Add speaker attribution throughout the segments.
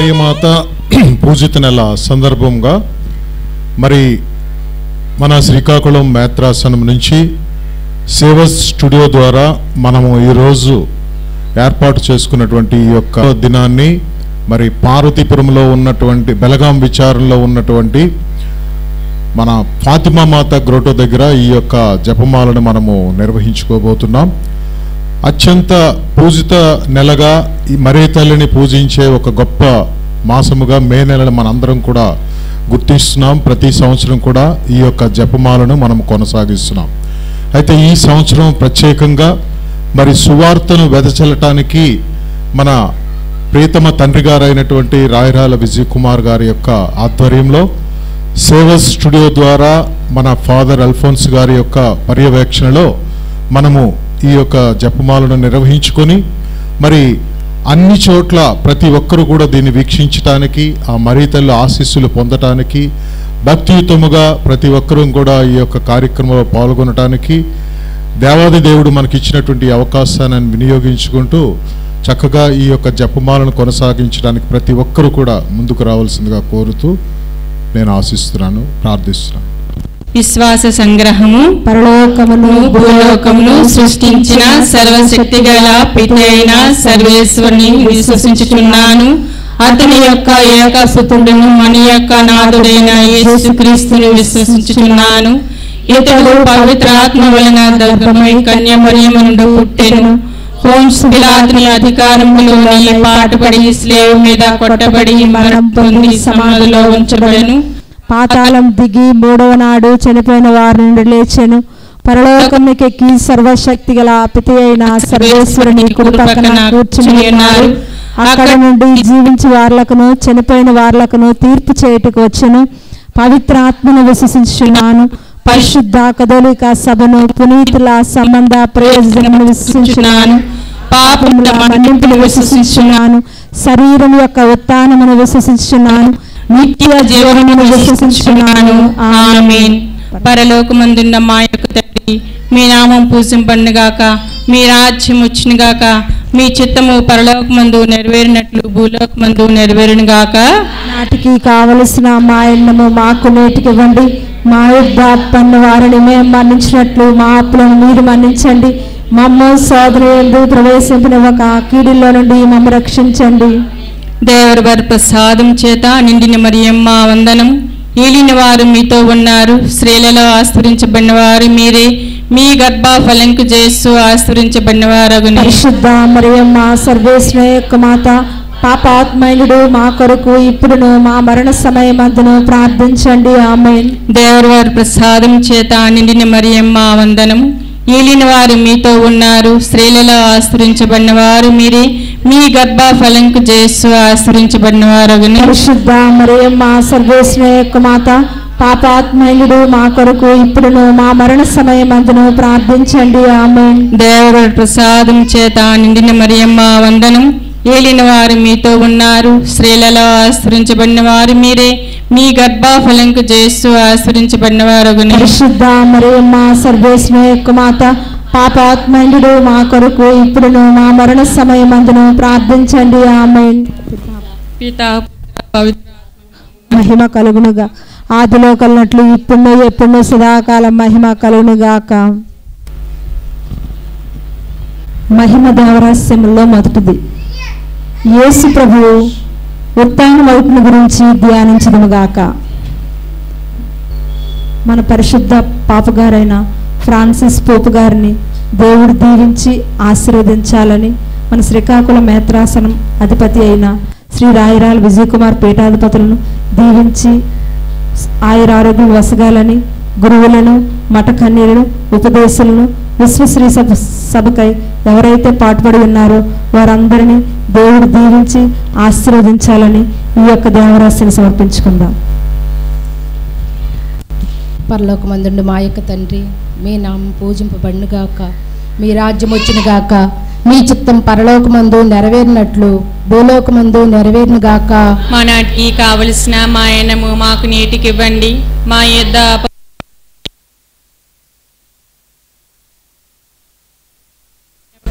Speaker 1: మరియమాత పూజిత నెల సందర్భంగా మరి మన శ్రీకాకుళం మేత్రాసనం నుంచి సేవ స్టూడియో ద్వారా మనము ఈరోజు ఏర్పాటు చేసుకున్నటువంటి ఈ యొక్క దినాన్ని మరి పార్వతీపురంలో ఉన్నటువంటి బెలగాం విచారంలో ఉన్నటువంటి మన ఫాతిమా మాత గ్రోటో దగ్గర ఈ యొక్క జపమాలను మనము నిర్వహించుకోబోతున్నాం. అత్యంత పూజిత నెలగా ఈ మరీ తల్లిని పూజించే ఒక గొప్ప మాసముగా మే నెలను మనందరం కూడా గుర్తిస్తున్నాం. ప్రతి సంవత్సరం కూడా ఈ యొక్క జపమాలను మనం కొనసాగిస్తున్నాం. అయితే ఈ సంవత్సరం ప్రత్యేకంగా మరి సువార్తను వెదజల్లటానికి మన ప్రియతమ తండ్రి గారు అయినటువంటి రాయరాల విజయ్ కుమార్ గారి యొక్క ఆధ్వర్యంలో సేవ స్టూడియో ద్వారా మన ఫాదర్ అల్ఫోన్స్ గారి యొక్క పర్యవేక్షణలో మనము ఈ యొక్క జపమాలను నిర్వహించుకొని మరి అన్ని చోట్ల ప్రతి ఒక్కరూ కూడా దీన్ని వీక్షించటానికి ఆ మరీ తల్లి ఆశీస్సులు పొందటానికి భక్తియుతముగా ప్రతి ఒక్కరూ కూడా ఈ యొక్క కార్యక్రమంలో పాల్గొనటానికి దేవాది దేవుడు మనకి ఇచ్చినటువంటి అవకాశాన్ని వినియోగించుకుంటూ చక్కగా ఈ యొక్క జపమాలను కొనసాగించడానికి ప్రతి ఒక్కరూ కూడా ముందుకు రావాల్సిందిగా కోరుతూ నేను ఆశిస్తున్నాను, ప్రార్థిస్తున్నాను.
Speaker 2: విశ్వాస సంగ్రహము. పరలోకమును భూలోకమును సృష్టించిన సర్వశక్తి గల పిత అయిన సర్వేశ్వరుని విశ్వసించుచున్నాను. అతని యొక్క ఏకసుతుడును మన యొక్క నాథుడైన యేసుక్రీస్తుని విశ్వసించుచున్నాను. ఇతడు పవిత్రాత్మ వలన గర్భమై కన్య మరియమ్మ నుండి పుట్టెను. పోన్షియు పిలాతుని అధికారములోని పాటుపడి స్లేవ్ మీద కొట్టబడి మరణం పొంది సమాధిలో ఉంచబడెను.
Speaker 3: పాతాళం దిగి మూడవ నాడు చనిపోయిన వారి నుండి లేచెను. పరలోకమునకెక్కి సర్వశక్తి గల పిత అయిన సర్వేశ్వరుని కుడి పక్కన కూర్చుని ఉన్నారు. అక్కడ నుండి జీవించి వార్లకును చనిపోయిన వార్లకును తీర్పు చేయుటకు వచ్చెను. పవిత్ర ఆత్మను విశ్వసించుచున్నాను. పరిశుద్ధ కథోలిక సభను పునీతుల సంబంధ ప్రయోజనమును విశ్వసించున్నాను. పాపముల మన్నింపును విశ్వసించున్నాను. శరీరం యొక్క ఉత్థానమును విశ్వసించున్నాను. నిత్య జీవనమును విశ్వసించున్నాను.
Speaker 2: ఆమేన్. పరలోకమందున్న మా యొక్క తండ్రి, మీ నామం పూజింపబడునుగాక, మీ రాజ్యం వచ్చునుగాక, మీ చిత్తము పరలోకమందు నెరవేరినట్లు భూలోకమందు నెరవేరునుగాక.
Speaker 3: నాటికి కావలసిన మా అన్నము మాకు నేటికి ఇవ్వండి. మా యొద్ద అప్పన్న వారిని మేము మన్నించినట్లు మా అప్పులను మీరు మన్నించండి. మమ్మ సోదరు యందు ప్రవేశింపనివ్వక కీడుల్లో నుండి మమ్మ రక్షించండి.
Speaker 2: దేవర ప్రసాదం చేత నిండిన మరియమ్మ వందనం. ఏలిన వారు మీతో ఉన్నారు. స్త్రీలలో ఆస్ఫరించబడిన వారు మీరే. మీ గర్భఫలంకు యేసు ఆస్ఫరించబడిన వారగును.
Speaker 3: పరిశుద్ధ మరియమ్మ సర్వేశ్వరుని యొక్క మాత, పాపాత్మయుడు మా కొరకు ఇప్పుడును మా మరణ సమయమందును ప్రార్థించండి. ఆమేన్.
Speaker 2: దేవర ప్రసాదం చేత నిండిన మరియమ్మ వందనం. ఏలిన వారు మీతో ఉన్నారు. స్త్రీలలో ఆస్ఫరించబడిన వారు మీరే. మీ గర్భఫలంకు యేసు ఆస్ఫరించబడిన వారగును.
Speaker 3: పరిశుద్ధ మరియమ్మ సర్వేశ్వరుని యొక్క మాత, పాపాత్మయుడు మా కొరకు ఇప్పుడును మా మరణ సమయమందును ప్రార్థించండి. ఆమేన్.
Speaker 2: దేవర ప్రసాదం చేత నిండిన మరియమ్మ వందనం. ఏలిన వారు మీతో ఉన్నారు. స్త్రీలలో ఆస్ఫరించబడిన వారు మీరే. మీ గర్భఫలంకు యేసు ఆస్ఫరించబడిన వారగును.
Speaker 3: పరిశుద్ధ మరియమ్మ సర్వేశ్వరుని యొక్క మాత, పాపాత్మయుడు మా కొరకు ఇప్పుడును మా మరణ సమయమందును ప్రార్థించండి. ఆమేన్.
Speaker 2: పితా పవిత్ర
Speaker 3: మహిమ కలుగునుగా, ఆదిలో కలిగినట్లు ఇప్పుడు ఎప్పుడు సదాకాలం మహిమ కలుగునుగాక. మహిమ దేవరహస్యములో మొదటిది, యేసు ప్రభువు ఉత్థాన వైపుని గురించి ధ్యానించదుముగాక. మన పరిశుద్ధ పాపగారైన ఫ్రాన్సిస్ పోపు గారిని దేవుడు దీవించి ఆశీర్వదించాలని మన శ్రీకాకుళం మేత్రాసనం అధిపతి అయిన శ్రీ రాయరాల విజయ్ కుమార్ పీఠాధిపతులను దీవించి ఆయురారోగ్యం వసగాలని, గురువులను, మఠ కన్యలను, ఉపదేశాలను, విశ్వశ్రీ సభకై ఎవరైతే పాటుపడి ఉన్నారో వారందరినీ దేవుడు దీవించి ఆశీర్వదించాలని ఈ యొక్క దేవరాశిని సమర్పించుకుందాం.
Speaker 4: పరలోకమందుండు మా యొక్క తండ్రి, మీ నామం పూజింపబడునుగాక, మీ రాజ్యం వచ్చునుగాక, మీ చిత్తం పరలోకమందు నెరవేరినట్లు భూలోకమందు నెరవేరునుగాక.
Speaker 2: మా నాటికి కావలసిన మా అన్నము మాకు నేటికి ఇవ్వండి. మా యొద్ద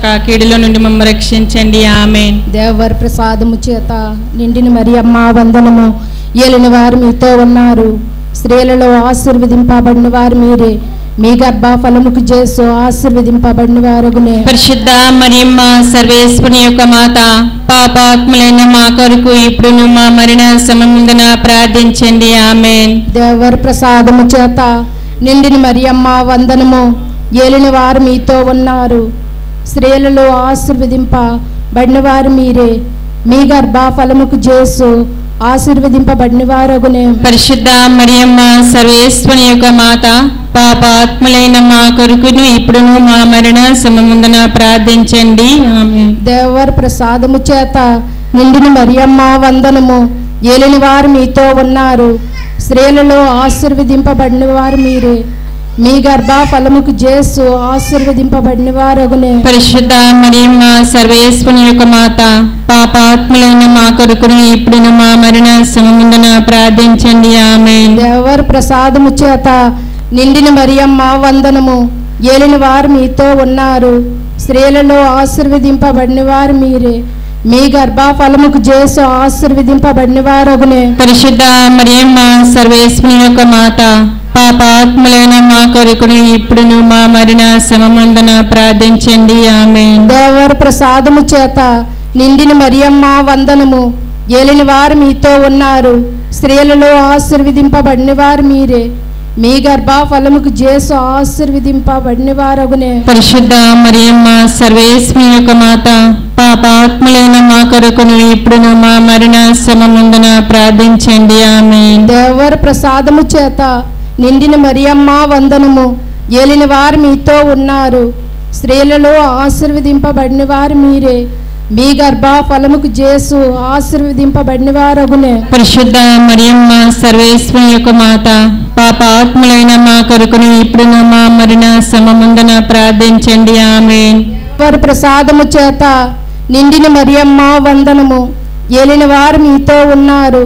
Speaker 2: గాక. కీడులో నుండి మమ్మల్ని రక్షించండి. ఆమేన్.
Speaker 4: దేవవర ప్రసాదము చేత నిండిన మరియమ్మ వందనము. ఏలిన వారు మీతో ఉన్నారు, స్త్రీలలో ఆశీర్వదింపబడిన వారు మీరే, మీ గర్భ ఫలముకు చేసు ఆశీర్వదింపబడిన వారగునే.
Speaker 2: పరిశుద్ధ మరియమ్మ సర్వేశ్వరుని యొక్క మాత, పాపాత్ములైన మా కొరకు ఇప్పుడును మా మరణ సమయముందున ప్రార్థించండి. ఆమేన్.
Speaker 4: దేవవర ప్రసాదము చేత నిండిన మరియమ్మ వందనము. ఏలిన వారు మీతో ఉన్నారు, స్త్రీలలో ఆశీర్వదింపబడిన వారు మీరే, మీ గర్భ ఫలముకు చేసు ఆశీర్వదింపబడిన వారగునే.
Speaker 2: పరిశుద్ధ మరియమ్మ సర్వేశ్వరుని యొక్క మాత, పాపాత్ములైన మా కొరకును ఇప్పుడును మా మరణ సమయముందున ప్రార్థించండి. ఆమేన్.
Speaker 4: దేవవర ప్రసాదము చేత నిండిన మరియమ్మ వందనము. ఏలిన వారు మీతో ఉన్నారు, స్త్రీలలో ఆశీర్వదింపబడిన వారు మీరే, మీ గర్భ ఫలముకు చేసు ఆశీర్వదింపబడిన వారగునే.
Speaker 2: పరిశుద్ధ మరియమ్మ సర్వేశ్వరుని యొక్క మాత, పాపాత్ములైన మా కొరకును ఇప్పుడును మా మరణ సమయముందున ప్రార్థించండి. ఆమేన్.
Speaker 4: దేవవర ప్రసాదము చేత నిండిన మరియమ్మ వందనము. ఏలిన వారు మీతో ఉన్నారు, స్త్రీలలో ఆశీర్వదింపబడిన వారు మీరే, మీ గర్భ ఫలముకు చేసు ఆశీర్వదింపబడిన వారగునే.
Speaker 2: పరిశుద్ధ మరియమ్మ సర్వేశ్వరుని యొక్క మాత, పాపాత్ములైన మా కొరకును ఇప్పుడును మా మరణ సమయముందున ప్రార్థించండి. ఆమేన్.
Speaker 4: దేవవర ప్రసాదము చేత నిండిన మరియమ్మ వందనము. ఏలిన వారు మీతో ఉన్నారు, స్త్రీలలో ఆశీర్వదింపబడిన వారు మీరే, మీ గర్భ ఫలముకు చేసు ఆశీర్వదింపబడిన వారగునే.
Speaker 2: పరిశుద్ధ మరియమ్మ సర్వేశ్వరుని యొక్క మాత, పాపాత్ములైన మా కొరకును ఇప్పుడును మా మరణ సమయముందున ప్రార్థించండి. ఆమేన్.
Speaker 4: దేవవర ప్రసాదము చేత నిండిన మరియమ్మ వందనము. ఏలిన వారు మీతో ఉన్నారు, స్త్రీలలో ఆశీర్వదింపబడిన వారు మీరే, మీ గర్భ ఫలముకు చేసు ఆశీర్వదింపబడిన వారగునే.
Speaker 2: పరిశుద్ధ మరియమ్మ సర్వేశ్వరుని యొక్క మాత, పాపాత్ములైన మా కొరకును ఇప్పుడును మా మరణ సమయముందున ప్రార్థించండి. ఆమేన్.
Speaker 4: వారి ప్రసాదము చేత నిండిన మరియమ్మ వందనము. ఏలిన వారు మీతో ఉన్నారు,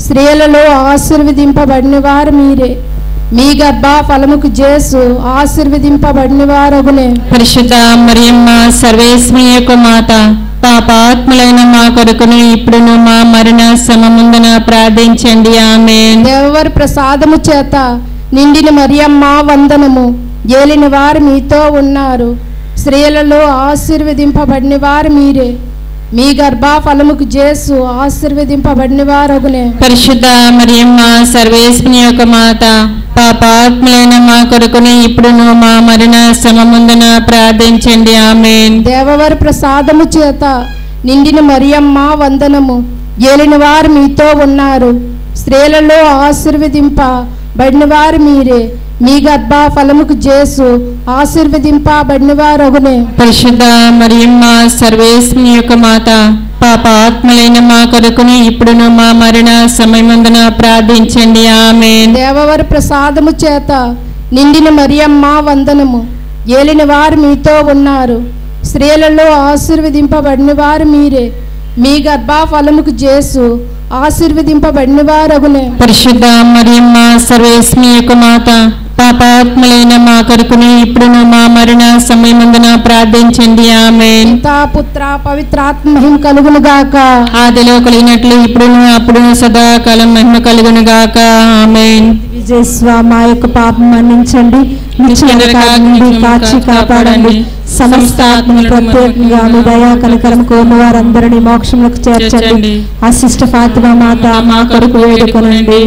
Speaker 4: స్త్రీలలో ఆశీర్వదింపబడిన వారు మీరే, మీ గర్భ ఫలముకు చేసు ఆశీర్వదింపబడిన వారగునే.
Speaker 2: పరిశుద్ధ మరియమ్మ సర్వేశ్వరుని యొక్క మాత, పాపాత్ములైన మా కొరకును ఇప్పుడును మా మరణ సమయముందున ప్రార్థించండి. ఆమేన్.
Speaker 4: దేవవర ప్రసాదము చేత నిండిన మరియమ్మ వందనము. ఏలిన వారు మీతో ఉన్నారు, స్త్రీలలో ఆశీర్వదింపబడిన వారు మీరే, మీ గర్భ ఫలముకు చేసు ఆశీర్వదింపబడిన వారగునే.
Speaker 2: పరిశుద్ధ మరియమ్మ సర్వేశ్వరుని యొక్క మాత, పాపాత్ములైన మా కొరకును ఇప్పుడును మా మరణ సమయముందున ప్రార్థించండి. ఆమేన్.
Speaker 4: దేవవర ప్రసాదము చేత నిండిన మరియమ్మ వందనము. ఏలిన వారు మీతో ఉన్నారు, స్త్రీలలో ఆశీర్వదింపబడిన వారు మీరే, మీ గర్భ ఫలముకు చేసు ఆశీర్వదింపబడిన వారగునే.
Speaker 2: పరిశుద్ధ మరియమ్మ సర్వేశ్వరుని యొక్క మాత, పాపాత్ములైన మా కొరకును ఇప్పుడును మా మరణ సమయముందున ప్రార్థించండి. ఆమేన్.
Speaker 4: దేవవర ప్రసాదము చేత నిండిన మరియమ్మ వందనము. ఏలిన వారు మీతో ఉన్నారు, స్త్రీలలో ఆశీర్వదింపబడిన వారు మీరే, మీ గర్భ ఫలముకు చేసు ఆశీర్వదింపబడిన వారగునే.
Speaker 2: పరిశుద్ధ మరియమ్మ సర్వేశ్వరుని యొక్క మాత, పాపాత్ములైన మా కొరకును ఇప్పుడును మా మరణ సమయముందున ప్రార్థించండి. ఆమేన్.
Speaker 4: పితా పుత్ర పవిత్రాత్మ మహిమ కలుగును గాక.
Speaker 2: ఆదిలో కలిగినట్లు ఇప్పుడును అప్పుడును సదాకాలం మహిమ కలుగును గాక. ఆమేన్.
Speaker 3: విజయస్వ మా యొక్క పాపం మన్నించండి, నిత్య నరకాగ్ని నుండి కాచి కాపాడండి, సమస్త ఆత్మలు ప్రత్యేకంగా మీ దయా కనికరం కోరు వారందరినీ మోక్షములకు చేర్చండి. అశిష్ట ఫాతిమా మాత మా కొరకు వేడుకొనండి.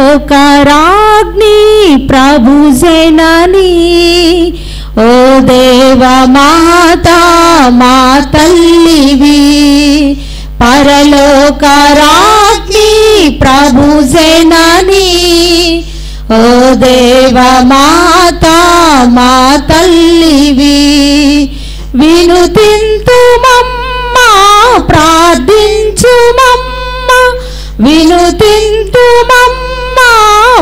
Speaker 3: పరలోకరాగ్ని ప్రభు జనని ఓ దేవ మాత మా తల్లివి, పరలోకరాగ్ని ప్రభు జనని ఓ దేవ మాత మా తల్లివి, వినుతింతుమమ్మ ప్రార్థించుమమ్మ, వినుతింతుమమ్మ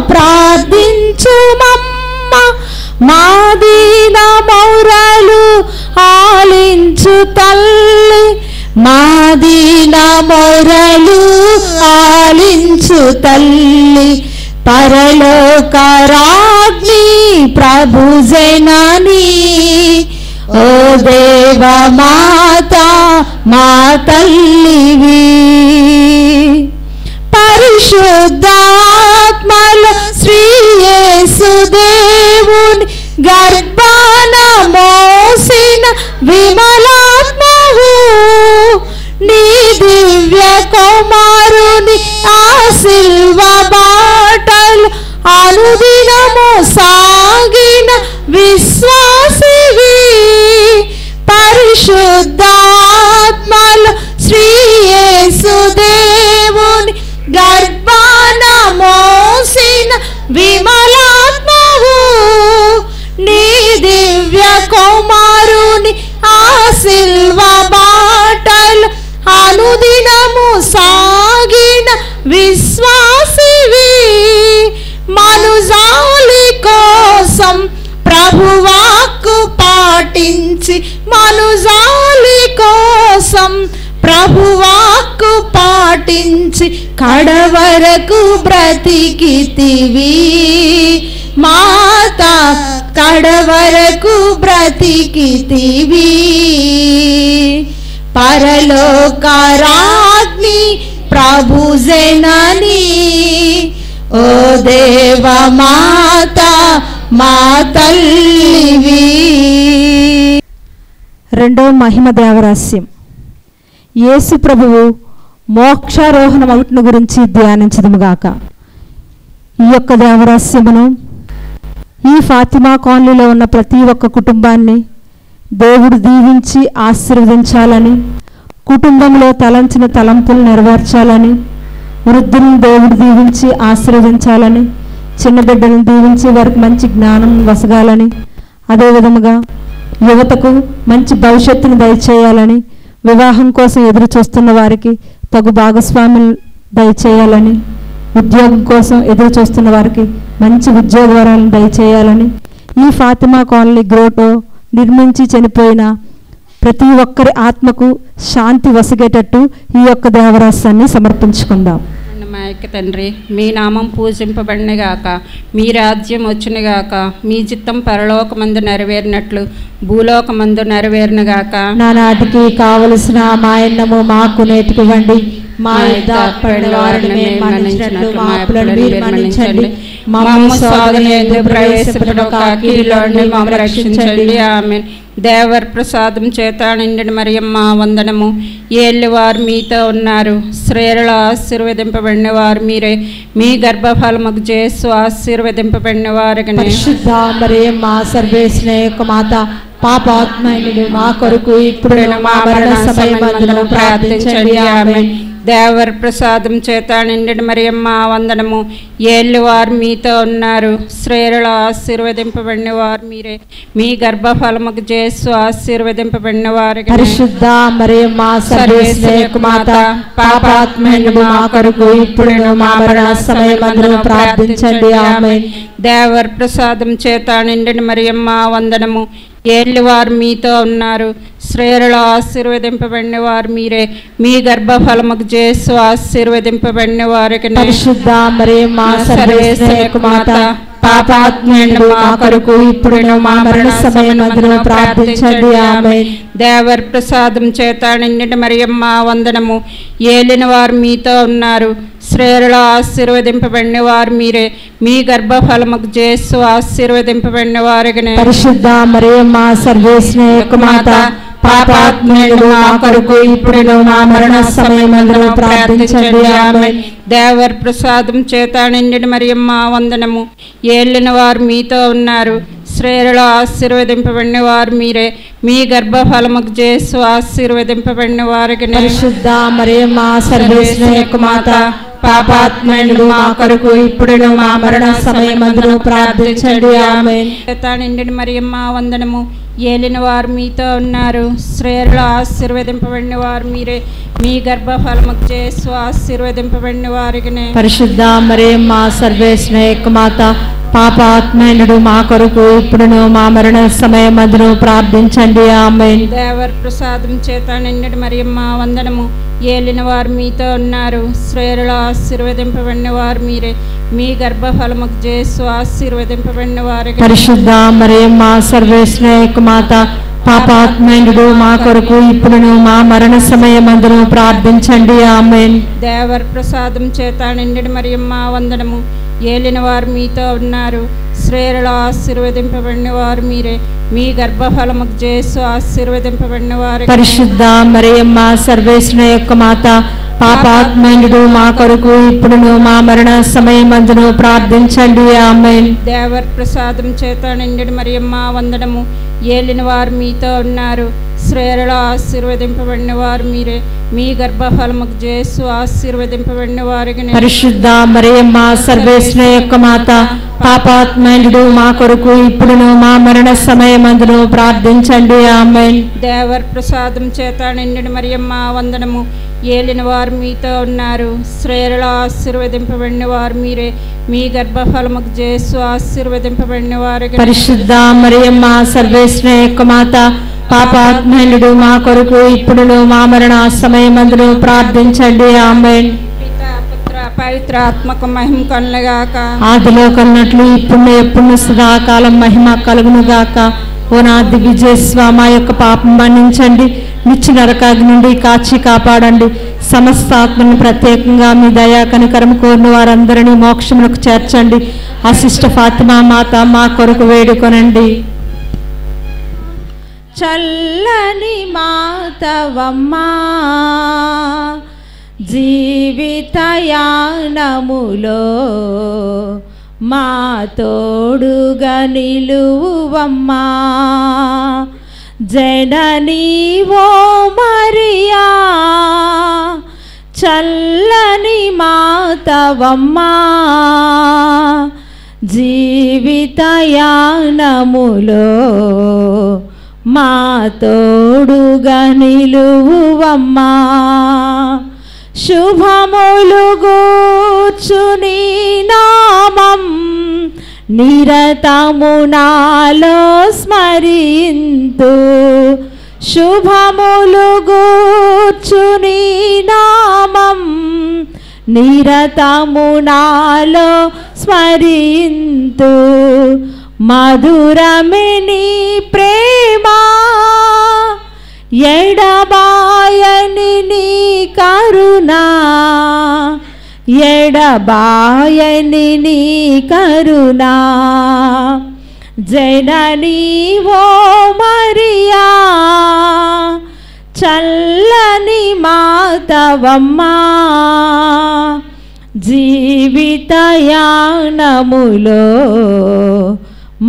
Speaker 3: ప్రార్థించుమమ్మ, మా దీన మౌరాలు ఆలించు తల్లి, మాదీన మొరలు ఆలించు తల్లి పరలోక రాజ్ఞి ప్రభు జనని ఓ దేవ మాత మా తల్లివి పరిశుద్ధాత్మల శ్రీ యేసు దేవుని గర్భాన మోసిన విమలాత్మవు నీ దివ్య కుమారుని ఆశీర్వ బాటలు అనుదినము సాగిన విశ్వాసివి పరిశుద్ధాత్మల శ్రీ యేసు దేవుని గర్భాన మోసిన విమలాత్మవు నీ దివ్య కుమారుని ఆశీర్వ బాటలు అనుదినము సాగిన విశ్వాసివి మనుజాలి కోసం ప్రభువాక్కు పాటించి మనుజాలి కోసం ప్రభువాక్కు పాటించి కడవరకు బ్రతికితివి మాత కడవరకు బ్రతికితివి పరలోక రాజ్ఞి ప్రభు జనని ఓ దేవ మాత మా తల్లివి. రెండో మహిమ దేవరహస్యం. యేసు ప్రభువు మోక్షారోహణ మగుట్ను గురించి ధ్యానించదుముగాక. ఈ యొక్క దేవరహస్యమును ఈ ఫాతిమా కాలనీలో ఉన్న ప్రతి ఒక్క కుటుంబాన్ని దేవుడు దీవించి ఆశీర్వదించాలని, కుటుంబంలో తలంచిన తలంపులు నెరవేర్చాలని, వృద్ధులను దేవుడు దీవించి ఆశీర్వదించాలని, చిన్న బిడ్డలను దీవించి వారికి మంచి జ్ఞానం వసగాలని, అదేవిధముగా యువతకు మంచి భవిష్యత్తును దయచేయాలని, వివాహం కోసం ఎదురు చూస్తున్న వారికి తగు భాగస్వాములు దయచేయాలని, ఉద్యోగం కోసం ఎదురు చూస్తున్న వారికి మంచి ఉద్యోగవరాలను దయచేయాలని, ఈ ఫాతిమా కాలనీ గ్రోటో నిర్మించి చనిపోయిన ప్రతి ఒక్కరి ఆత్మకు శాంతి వసగేటట్టు ఈ యొక్క దేవరహస్యాన్ని సమర్పించుకుందాం.
Speaker 5: మా యొక్క తండ్రి, మీ నామం పూజింపబడినగాక, మీ రాజ్యం వచ్చునుగాక, మీ చిత్తం పరలోకమందు నెరవేరినట్లు భూలోకమందు నెరవేరునుగాక.
Speaker 3: నానాటికి కావలసిన మాయన్నము మాకు నేర్చుకోవండి, మా వారిని మేము మన్నించినట్లు మా అప్పులను మీరు మన్నించండి,
Speaker 5: మమ్ము శోధన యందు ప్రవేశపెట్టక కీడులోనుండి మమ్ము రక్షించండి. ఆమేన్. దేవర్ ప్రసాదం చేత నిండిన మరియమ్మ వందనము. ఏళ్ళవారు మీతో ఉన్నారు, స్త్రీలలో ఆశీర్వదింపబడిన వారు మీరే, మీ గర్భఫలముకు చేసు ఆశీర్వదింపబడిన వారు.
Speaker 3: పరిశుద్ధ మరియమ్మ సర్వేశ్వరుని యొక్క మాత, పాపాత్మయులు మా కొరకు ఇప్పుడు మా మరణ సమయమందున ప్రార్థించండి. ఆమేన్.
Speaker 5: దేవర్ ప్రసాదం చేత నిండిన మరియమ్మ వందనము. ఏళ్ళవారు మీతో ఉన్నారు, స్త్రీలలో ఆశీర్వదింపబడిన వారు మీరే, మీ గర్భఫలముకు చేసు ఆశీర్వదింపబడిన వారు.
Speaker 3: పరిశుద్ధ మరియమ్మ సర్వేశ్వరుని యొక్క మాత, పాపాత్మయులు మా కొరకు ఇప్పుడు మా మరణ సమయమందున ప్రార్థించండి. ఆమేన్.
Speaker 5: దేవర్ ప్రసాదం చేత నిండిన మరియమ్మ వందనము. ఏళ్ళవారు మీతో ఉన్నారు, స్త్రీలలో ఆశీర్వదింపబడిన వారు మీరే, మీ గర్భఫలముకు చేసు ఆశీర్వదింపబడిన వారు.
Speaker 3: పరిశుద్ధ మరియమ్మ సర్వేశ్వరుని యొక్క మాత, పాపాత్మయులు మా కొరకు ఇప్పుడు మా మరణ సమయమందున ప్రార్థించండి. ఆమేన్.
Speaker 5: దేవర్ ప్రసాదం చేత నిండిన మరియమ్మ వందనము. ఏలిన వారు మీతో ఉన్నారు, స్త్రీలలో ఆశీర్వదింపబడిన వారు మీరే, మీ గర్భఫలముకు చేసు ఆశీర్వదింపబడిన వారు.
Speaker 3: పరిశుద్ధ మరియమ్మ సర్వేశ్వరుని యొక్క మాత, పాపాత్మయులు మా కొరకు ఇప్పుడు మా మరణ సమయమందున ప్రార్థించండి. ఆమేన్.
Speaker 5: దేవర్ ప్రసాదం చేత నిండిన మరియమ్మ వందనము. ఏలిన వారు మీతో ఉన్నారు, స్త్రీలలో ఆశీర్వదింపబడిన వారు మీరే, మీ గర్భఫలముకు చేసు ఆశీర్వదింపబడిన వారు.
Speaker 3: పరిశుద్ధ మరియమ్మ సర్వేశ్వరుని యొక్క మాత, పాపాత్మయులు మా కొరకు ఇప్పుడు మా మరణ సమయమందున ప్రార్థించండి. ఆమేన్.
Speaker 5: చేత నిండిన మరియమ్మ వందనము. ఏలిన వారు మీతో ఉన్నారు, స్త్రీలలో ఆశీర్వదింపబడిన వారు మీరే, మీ గర్భఫలముకు చేసు ఆశీర్వదింపబడిన వారు.
Speaker 3: పరిశుద్ధ మరియమ్మ సర్వేశ్వరుని యొక్క మాత, పాపాత్మైనడు మా కొరకు ఇప్పుడును మా మరణ సమయమందును ప్రార్థించండి. ఆమేన్.
Speaker 5: దేవర ప్రసాదం చేత నిండిన మరియమ్మ వందనము. ఏలిన వారు మీతో ఉన్నారు. స్త్రీలలో ఆశీర్వదింపబడిన వారు మీరే. మీ గర్భఫలముకు యేసు ఆశీర్వదింపబడిన వారు.
Speaker 3: పరిశుద్ధ మరియమ్మ సర్వేశ్వరుని యొక్క మాత, పాపాత్మైనడు మా కొరకు ఇప్పుడును మా మరణ సమయమందును ప్రార్థించండి. ఆమేన్.
Speaker 5: దేవర ప్రసాదం చేత నిండిన మరియమ్మ వందనము. ఏలిన వారు మీతో ఉన్నారు. స్త్రీలలో ఆశీర్వదింపబడిన వారు మీరే. మీ గర్భఫలముకు యేసు ఆశీర్వదింపబడిన వారు.
Speaker 3: పరిశుద్ధ మరియమ్మ సర్వేశ్వరుని యొక్క మాత, పాపాత్మైనడు మా కొరకు ఇప్పుడును మా మరణ సమయమందును ప్రార్థించండి. ఆమేన్.
Speaker 5: దేవర ప్రసాదం చేత నిండిన మరియమ్మ వందనము. ఏలిన వారు మీతో ఉన్నారు. స్త్రీలలో ఆశీర్వదింపబడిన వారు మీరే. మీ గర్భఫలముకు యేసు ఆశీర్వదింపబడిన వారు.
Speaker 3: పరిశుద్ధ మరియమ్మ సర్వేశ్వరుని యొక్క మాత, పాపాత్మైనడు మా కొరకు ఇప్పుడును మా మరణ సమయమందును ప్రార్థించండి. ఆమేన్.
Speaker 5: దేవర ప్రసాదం చేత నిండిన మరియమ్మ వందనము. ఏలిన వారు మీతో ఉన్నారు. స్త్రీలలో ఆశీర్వదింపబడిన వారు మీరే. మీ గర్భఫలముకు యేసు ఆశీర్వదింపబడిన వారు.
Speaker 3: పరిశుద్ధ మరియమ్మ సర్వేశ్వరుని యొక్క మాత, పాపాత్మైనడు మా కొరకు ఇప్పుడును మా మరణ సమయమందును ప్రార్థించండి. ఆమేన్.
Speaker 5: పితా పుత్ర పవిత్ర ఆత్మకు మహిమ కలుగుగాక.
Speaker 3: ఆదిలో కన్నట్లు ఇప్పుడు ఎప్పుడు సదాకాలం మహిమ కలుగును గాక. ఓ నా దివ్యజేశ్వ, మా యొక్క పాపం మన్నించండి, నిత్య నరకాగ్ని నుండి కాచి కాపాడండి. సమస్త ఆత్మను ప్రత్యేకంగా మీ దయా కనికరం కోరిన వారందరినీ మోక్షములకు చేర్చండి. అశిష్ట ఫాతిమా మాత మా కొరకు వేడుకొనండి. చల్లని మాతవమ్మా, జీవితయానములో మా తోడుగా నిలువమ్మా. జననీ ఓ మరియా, చల్లని మాతవమ్మా, జీవితయానములో మా తోడుగా నిలువమ్మా. శుభములు గూర్చుని నామం నిరతము నాలో స్మరింతు. శుభములు గూర్చుని నామం నిరతము నాలో స్మరింతు. మధురమే నీ ప్రేమ, ఎడబాయని నీ కరుణ, ఎడబాయని నీ కరుణ. జననీ ఓ మరియా, చల్లని మాతవమ్మా, జీవితయానములో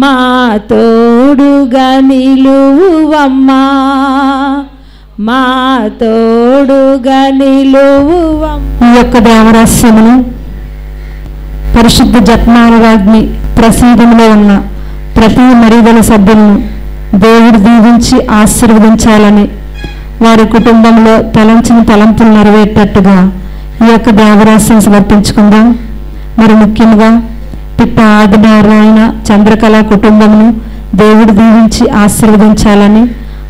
Speaker 3: మా తోడుగా నిలువమ్మా, మా తోడుగా నిలువమ్మా. ఈ యొక్క దేవరహస్యమును పరిశుద్ధ జపమాలవాగ్ని ప్రసీదంలో ఉన్న ప్రతి మరీదల సభ్యులను దేవుడు దీవించి ఆశీర్వదించాలని, వారి కుటుంబంలో తలంచిన తలంపులు నెరవేర్చేటట్టుగా ఈ యొక్క దేవరహస్యం సమర్పించుకుందాం. మరి ముఖ్యంగా పిట్ట ఆదినారాయణ చంద్రకళ కుటుంబమును దేవుడు దీవించి ఆశీర్వదించాలని,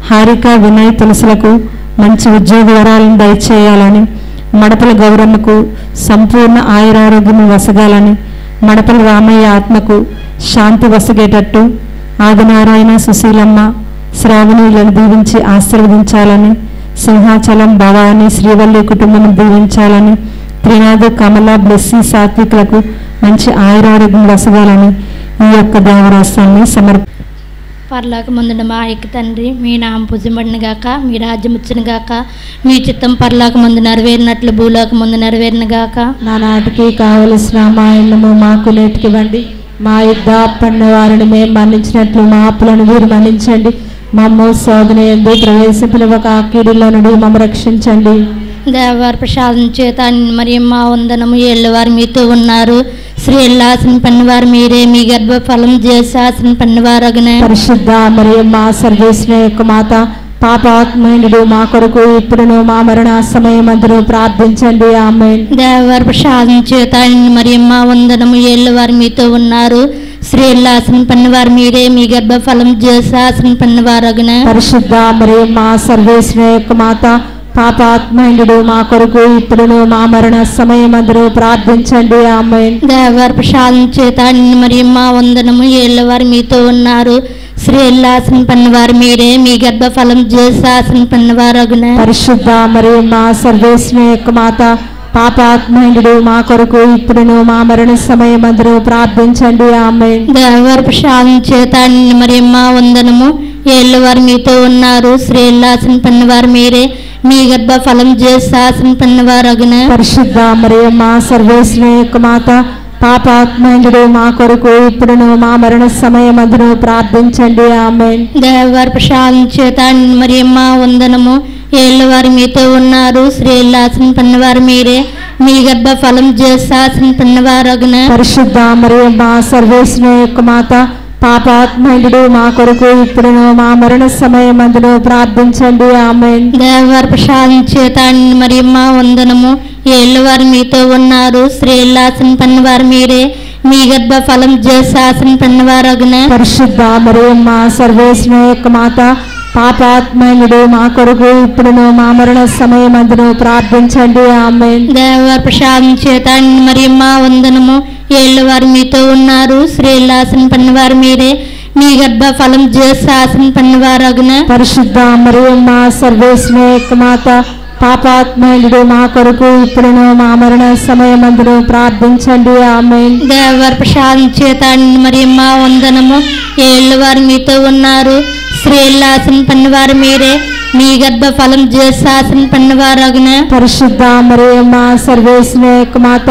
Speaker 3: హారిక వినయ్ తులసులకు మంచి ఉద్యోగ వరాలను దయచేయాలని, మడపల గౌరమ్మకు సంపూర్ణ ఆయురారోగ్యం వసగాలని, మడపల రామయ్య ఆత్మకు శాంతి వసగేటట్టు ఆదినారాయణ సుశీలమ్మ శ్రావణులను దీవించి ఆశీర్వదించాలని, సింహాచలం భవాని శ్రీవల్లి కుటుంబం దీవించాలని, త్రినాథ్ కమల బ్లెస్సి సాత్వికులకు మంచి ఆయురారోగ్యం వసగాలని ఈ యొక్క దేవరహస్యాన్ని
Speaker 6: పరలోకమందున మా యొక్క తండ్రి, మీ నామం పూజింపబడును గాక, మీ రాజ్యం వచ్చును గాక, మీ చిత్తం పరలోకమందు నెరవేరినట్లు భూలోకమందు నెరవేరును గాక.
Speaker 3: నానాటికి కావలసిన మా ఇళ్ళము మాకు నేటికివ్వండి, మా యుద్ధ పడిన వారిని మేము మన్నించినట్లు మా అప్పులను మీరు మన్నించండి. మమ్మ శోధన యందు ప్రవేశింపనివ్వక కీడులో నుండి మమ్మ రక్షించండి.
Speaker 6: దేవవారి ప్రసాదం చేత మరియమ్మ వందనము. ఏళ్ళవారు మీతో ఉన్నారు. స్త్రీల ఆశన పన్నివారు మీరే. మీ గర్భఫలం చేసి ఆశన పన్నివారు.
Speaker 3: పరిశుద్ధ మరియమ్మ సర్వేశ్వరుని యొక్క మాత, పాపాత్మయుడు మా కొరకు ఇప్పుడును మా మరణ సమయమందును ప్రార్థించండి. ఆమేన్.
Speaker 6: దేవవారి ప్రసాదం చేత మరియమ్మ వందనము. ఏళ్ళవారు మీతో ఉన్నారు. స్త్రీల్లో ఆశీర్వదింపబడిన వారు మీరే, మీ గర్భఫలం చేసి ఆశీర్వదింపబడిన వారగున.
Speaker 3: పరిశుద్ధ మరియమ్మ సర్వేశ్వరుని యొక్క మాత, పాపాత్మయుడు మా కొరకు ఇప్పుడును మా మరణ సమయమందును ప్రార్థించండి. ఆమేన్.
Speaker 6: దేవర ప్రసాదం చేత నిండిన మరియమ్మ వందనము. ఏళ్ళవారు మీతో ఉన్నారు, స్త్రీల్లో ఆశీర్వదింపబడిన వారు మీరే, మీ గర్భఫలం చేసి ఆశీర్వదింపబడిన వారగున.
Speaker 3: పరిశుద్ధ మరియమ్మ సర్వేశ్వరుని యొక్క మాత, పాపాత్మయుడు మా కొరకు ఇప్పుడును మా మరణ సమయమందును ప్రార్థించండి. ఆమేన్.
Speaker 6: దేవర ప్రసాదం చేత నిండిన మరియమ్మ వందనము. ఏళ్ళవారు మీతో ఉన్నారు, స్త్రీల్లో ఆశీర్వదింపబడిన వారు మీరే, మీ గర్భఫలం చేసి ఆశీర్వదింపబడిన వారగున.
Speaker 3: పరిశుద్ధ మరియమ్మ సర్వేశ్వరుని యొక్క మాత, పాపాత్మయుడు మా కొరకు ఇప్పుడును మా మరణ సమయమందును ప్రార్థించండి. ఆమేన్.
Speaker 6: దేవర ప్రసాదం చేత నిండిన మరియమ్మ వందనము. ఏళ్ళవారు మీతో ఉన్నారు, స్త్రీల్లో ఆశీర్వదింపబడిన వారు మీరే, మీ గర్భఫలం చేసి ఆశీర్వదింపబడిన వారగున.
Speaker 3: పరిశుద్ధ మరియమ్మ సర్వేశ్వరుని యొక్క మాత, పాపాత్మయుడు మా కొరకు ఇప్పుడును మా మరణ సమయమందును ప్రార్థించండి. ఆమేన్.
Speaker 6: దేవర ప్రసాదం చేత నిండిన మరియమ్మ వందనము. ఏళ్ళవారు మీతో ఉన్నారు, స్త్రీల్లో ఆశీర్వదింపబడిన వారు మీరే, మీ గర్భఫలం చేసి ఆశీర్వదింపబడిన వారగున.
Speaker 3: పరిశుద్ధ మరియమ్మ సర్వేశ్వరుని యొక్క మాత, పాపాత్మయుడు మా కొరకు ఇప్పుడును మా మరణ సమయమందును ప్రార్థించండి. ఆమేన్.
Speaker 6: దేవర ప్రసాదం చేత నిండిన మరియమ్మ వందనము. ఏళ్ళవారు మీతో ఉన్నారు, స్త్రీల్లో ఆశీర్వదింపబడిన వారు మీరే, మీ గర్భఫలం చేసి ఆశీర్వదింపబడిన వారగున.
Speaker 3: పరిశుద్ధ మరియమ్మ సర్వేశ్వరుని యొక్క మాత, పాపాత్మయుడు మా కొరకు ఇప్పుడును మా మరణ సమయమందును ప్రార్థించండి. ఆమేన్.
Speaker 6: దేవర ప్రసాదం చేత నిండిన మరియమ్మ వందనము. ఏళ్ళవారు మీతో ఉన్నారు, స్త్రీల్లో ఆశీర్వదింపబడిన వారు మీరే, మీ గర్భఫలం చేసి ఆశీర్వదింపబడిన వారగున.
Speaker 3: పరిశుద్ధ మరియమ్మ సర్వేశ్వరుని యొక్క మాత,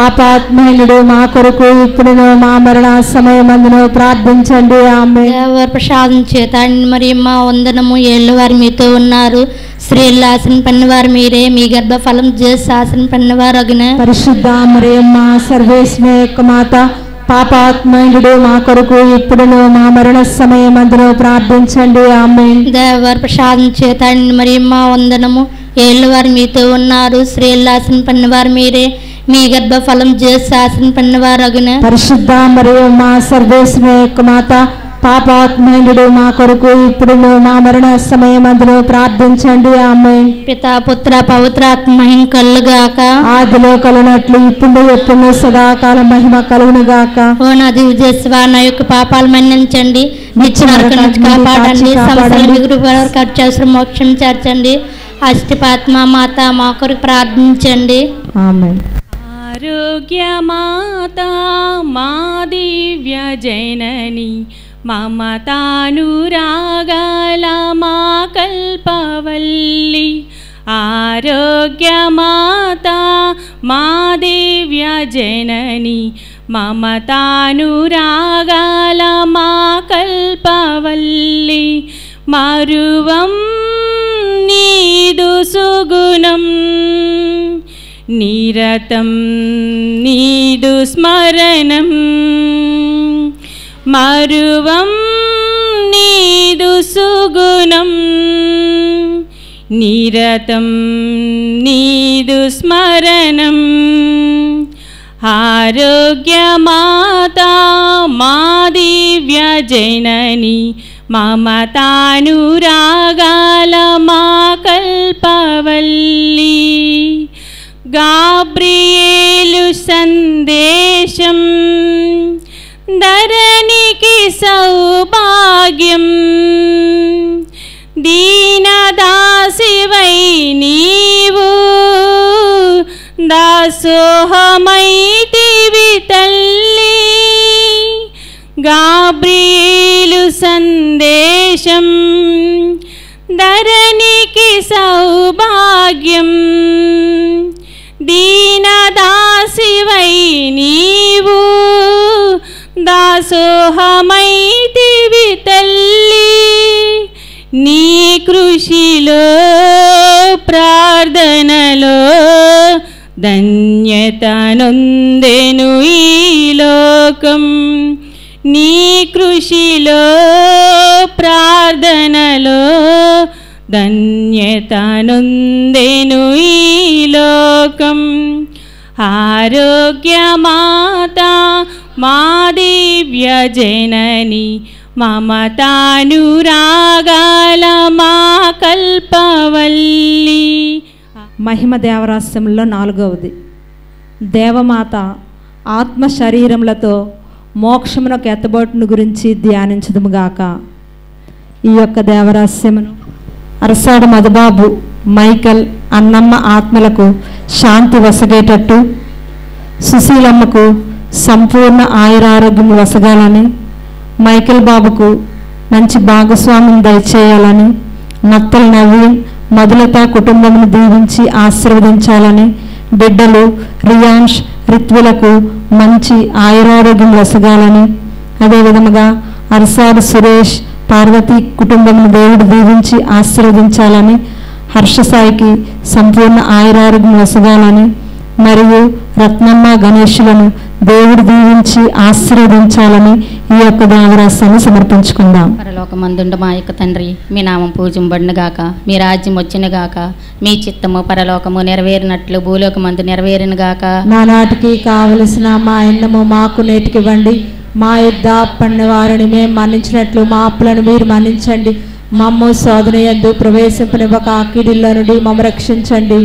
Speaker 3: పాపాత్మయుడు మా కొరకు ఇప్పుడును మా మరణ సమయమందును ప్రార్థించండి. ఆమేన్.
Speaker 6: దేవర ప్రసాదం చేత నిండిన మరియమ్మ వందనము. ఏళ్ళవారు మీతో ఉన్నారు, స్త్రీల్లో ఆశీర్వదింపబడిన వారు మీరే, మీ గర్భఫలం చేసి ఆశీర్వదింపబడిన వారగున.
Speaker 3: పరిశుద్ధ మరియమ్మ సర్వేశ్వరుని యొక్క మాత, పాపాత్మయుడు మా కొరకు ఇప్పుడును మా మరణ సమయమందును ప్రార్థించండి. ఆమేన్.
Speaker 6: దేవర ప్రసాదం చేత నిండిన మరియమ్మ వందనము. ఏళ్ళవారు మీతో ఉన్నారు, స్త్రీల్లో ఆశీర్వదింపబడిన వారు మీరే, మీ గర్భఫలం చేసి ఆశీర్వదింపబడిన వారగున.
Speaker 3: పరిశుద్ధ మరియమ్మ సర్వేశ్వరుని యొక్క మాత, పాపాత్మయుడు మా కొరకు ఇప్పుడును మా మరణ సమయమందును ప్రార్థించండి. ఆమేన్.
Speaker 6: పితా పుత్ర పవిత్రాత్మ మహిమ కలుగాక.
Speaker 3: ఆదిలో కలునట్లు ఇప్పుడు ఎప్పుడు సదాకాలం మహిమ కలుగును గాక.
Speaker 6: ఓ నా దివ్యదేశవ, నా యొక్క పాపాలు మన్నించండి, నిత్య నరకం నుంచి కాపాడండి, సంవత్సరం మిగులు వరకు అత్యవసర మోక్షం చేర్చండి. అష్టిపాత్మ మాత మా కొరకు ప్రార్థించండి.
Speaker 3: ఆమేన్.
Speaker 2: ఆరోగ్యమాత మా దివ్య జనని, మమతానురాగాల మా కల్పవల్లి. ఆరోగ్యమాత మా దివ్య జనని, మమతానురాగాల మా కల్పవల్లి. మరువం నీదు సుగుణం, నిరతం నీదు స్మరణం. మరువం నీదు సుగుణం, నిరతం నీదు స్మరణం. ఆరోగ్యమాత మా దివ్య జనని, మమతానురాగాల మా కల్పవల్లి. గాబ్రియేలు సందేశం ధరణికి సౌభాగ్యం. దీనదాసివై నీవు దాసోహమైతివి తల్లి. గాబ్రియేలు సందేశం ధరణికి సౌభాగ్యం. దీనదాసివై నీవు దాసోహమైతివి తల్లి. నీ కృషిలో ప్రార్థనలో ధన్యతనొందెను ఈ లోకం. నీ కృషిలో ప్రార్థనలో ధన్యతనొందెను ఈ లోకం. ఆరోగ్యమాత మా దివ్య జనని మమతానురాగాల మా కల్పవల్లి.
Speaker 3: మహిమ దేవరహస్యంలో 4వది, దేవమాత ఆత్మ శరీరములతో మోక్షమునకు ఎత్తబోటును గురించి ధ్యానించదుముగాక. ఈ యొక్క దేవరహస్యమును అరసాడు మధుబాబు, మైకల్, అన్నమ్మ ఆత్మలకు శాంతి వసగేటట్టు, సుశీలమ్మకు సంపూర్ణ ఆయురారోగ్యం వసగాలని, మైకల్ బాబుకు మంచి భాగస్వామిని దయచేయాలని, నత్తల నవీన్, మధులత కుటుంబమును దీవించి ఆశీర్వదించాలని, బిడ్డలు రియాన్ష్, రిత్వులకు మంచి ఆయురారోగ్యం వసగాలని, అదేవిధముగా అరసాడు సురేష్, పార్వతి కుటుంబమును దేవుడు దీవించి ఆశీర్వదించాలని, హర్షసాయికి సంపూర్ణ ఆయురారోగ్యం వసగాలని, మరియు రత్నమ్మ గణేషులను దేవుడు దీవించి ఆశీర్వదించాలని ఈ యొక్క దేవరహస్యాన్ని సమర్పించుకుందాం.
Speaker 7: పరలోకమందుండు మా యొక్క తండ్రి, మీ నామం పూజింపబడునుగాక, మీ రాజ్యం వచ్చునుగాక, మీ చిత్తము పరలోకము నెరవేరినట్లు భూలోకమందు నెరవేరునుగాక.
Speaker 3: నానాటికి కావలసిన మా అన్నము మాకు నేటికివ్వండి, మా యుద్ధ పన్ను వారిని మేము మన్నించినట్లు మా అప్పులను మీరు మన్నించండి, మమ్ము శోధన యందు ప్రవేశింపనివ్వక కీడుల్లో నుండి మమ్మ రక్షించండి.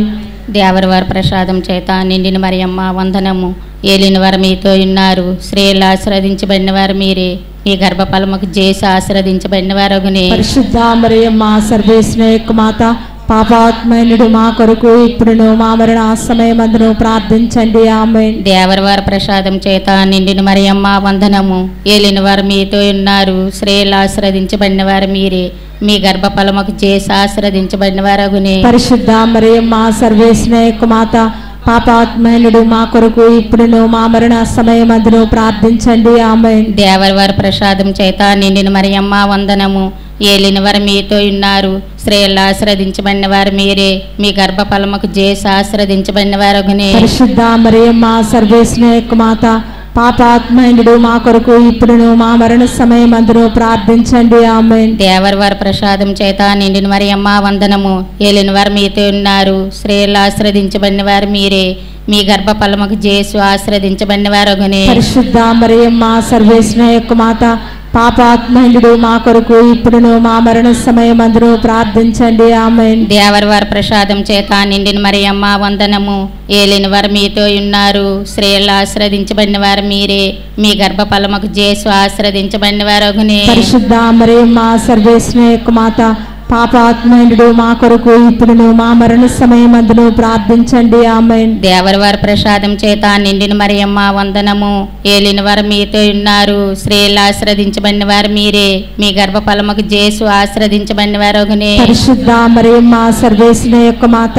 Speaker 7: దేవరి వారి ప్రసాదం చేత నిండిన మరియమ్మ వందనము. ఏలిన వారు మీతో ఉన్నారు, స్త్రీలు ఆశీర్వదించబడిన వారు మీరే, మీ గర్భఫలముకు జేసు ఆశీర్వదించబడిన వారు.
Speaker 3: పరిశుద్ధ మరియమ్మ సర్వేశ్వరుని యొక్క మాత, పాపాత్మైనుడు మా కొరకు ఇప్పుడును మా మరణ సమయమందును ప్రార్థించండి. ఆమేన్.
Speaker 7: దేవరి వారి ప్రసాదం చేత నిండిన మరియమ్మ వందనము. ఏలిన వారు మీతో ఉన్నారు, స్త్రీలు ఆశీర్వదించబడిన వారు మీరే, మీ గర్భఫలముకు జేసు ఆశీర్వదించబడిన వారు.
Speaker 3: పరిశుద్ధ మరియమ్మ సర్వేశ్వరుని యొక్క మాత, పాపాత్మైనుడు మా కొరకు ఇప్పుడును మా మరణ సమయమందును ప్రార్థించండి. ఆమేన్.
Speaker 7: దేవరి వారి ప్రసాదం చేత నిండిన మరియమ్మ వందనము. ఏలిన వారు మీతో ఉన్నారు, స్త్రీలు ఆశీర్వదించబడిన వారు మీరే, మీ గర్భఫలముకు జేసు ఆశీర్వదించబడిన వారు.
Speaker 3: పరిశుద్ధ మరియమ్మ సర్వేశ్వరుని యొక్క మాత, పాపాత్మైనుడు మా కొరకు ఇప్పుడును మా మరణ సమయమందును ప్రార్థించండి. ఆమేన్.
Speaker 7: దేవరి వారి ప్రసాదం చేత నిండిన మరియమ్మ వందనము. ఏలిన వారు మీతో ఉన్నారు, స్త్రీలు ఆశీర్వదించబడిన వారు మీరే, మీ గర్భఫలముకు జేసు ఆశీర్వదించబడిన వారు.
Speaker 3: పరిశుద్ధ మరియమ్మ సర్వేశ్వరుని యొక్క మాత, పాపాత్మైనుడు మా కొరకు ఇప్పుడును మా మరణ సమయమందును ప్రార్థించండి. ఆమేన్.
Speaker 7: దేవరి వారి ప్రసాదం చేత నిండిన మరియమ్మ వందనము. ఏలిన వారు మీతో ఉన్నారు, స్త్రీలు ఆశీర్వదించబడిన వారు మీరే, మీ గర్భఫలముకు జేసు ఆశీర్వదించబడిన వారు.
Speaker 3: పరిశుద్ధ మరియమ్మ సర్వేశ్వరుని యొక్క మాత, పాపాత్మైనుడు మా కొరకు ఇప్పుడును మా మరణ సమయమందును ప్రార్థించండి. ఆమేన్.
Speaker 7: దేవరి వారి ప్రసాదం చేత నిండిన మరియమ్మ వందనము. ఏలిన వారు మీతో ఉన్నారు, స్త్రీలు ఆశీర్వదించబడిన వారు మీరే, మీ గర్భఫలముకు జేసు ఆశీర్వదించబడిన వారు.
Speaker 3: పరిశుద్ధ మరియమ్మ సర్వేశ్వరుని యొక్క మాత,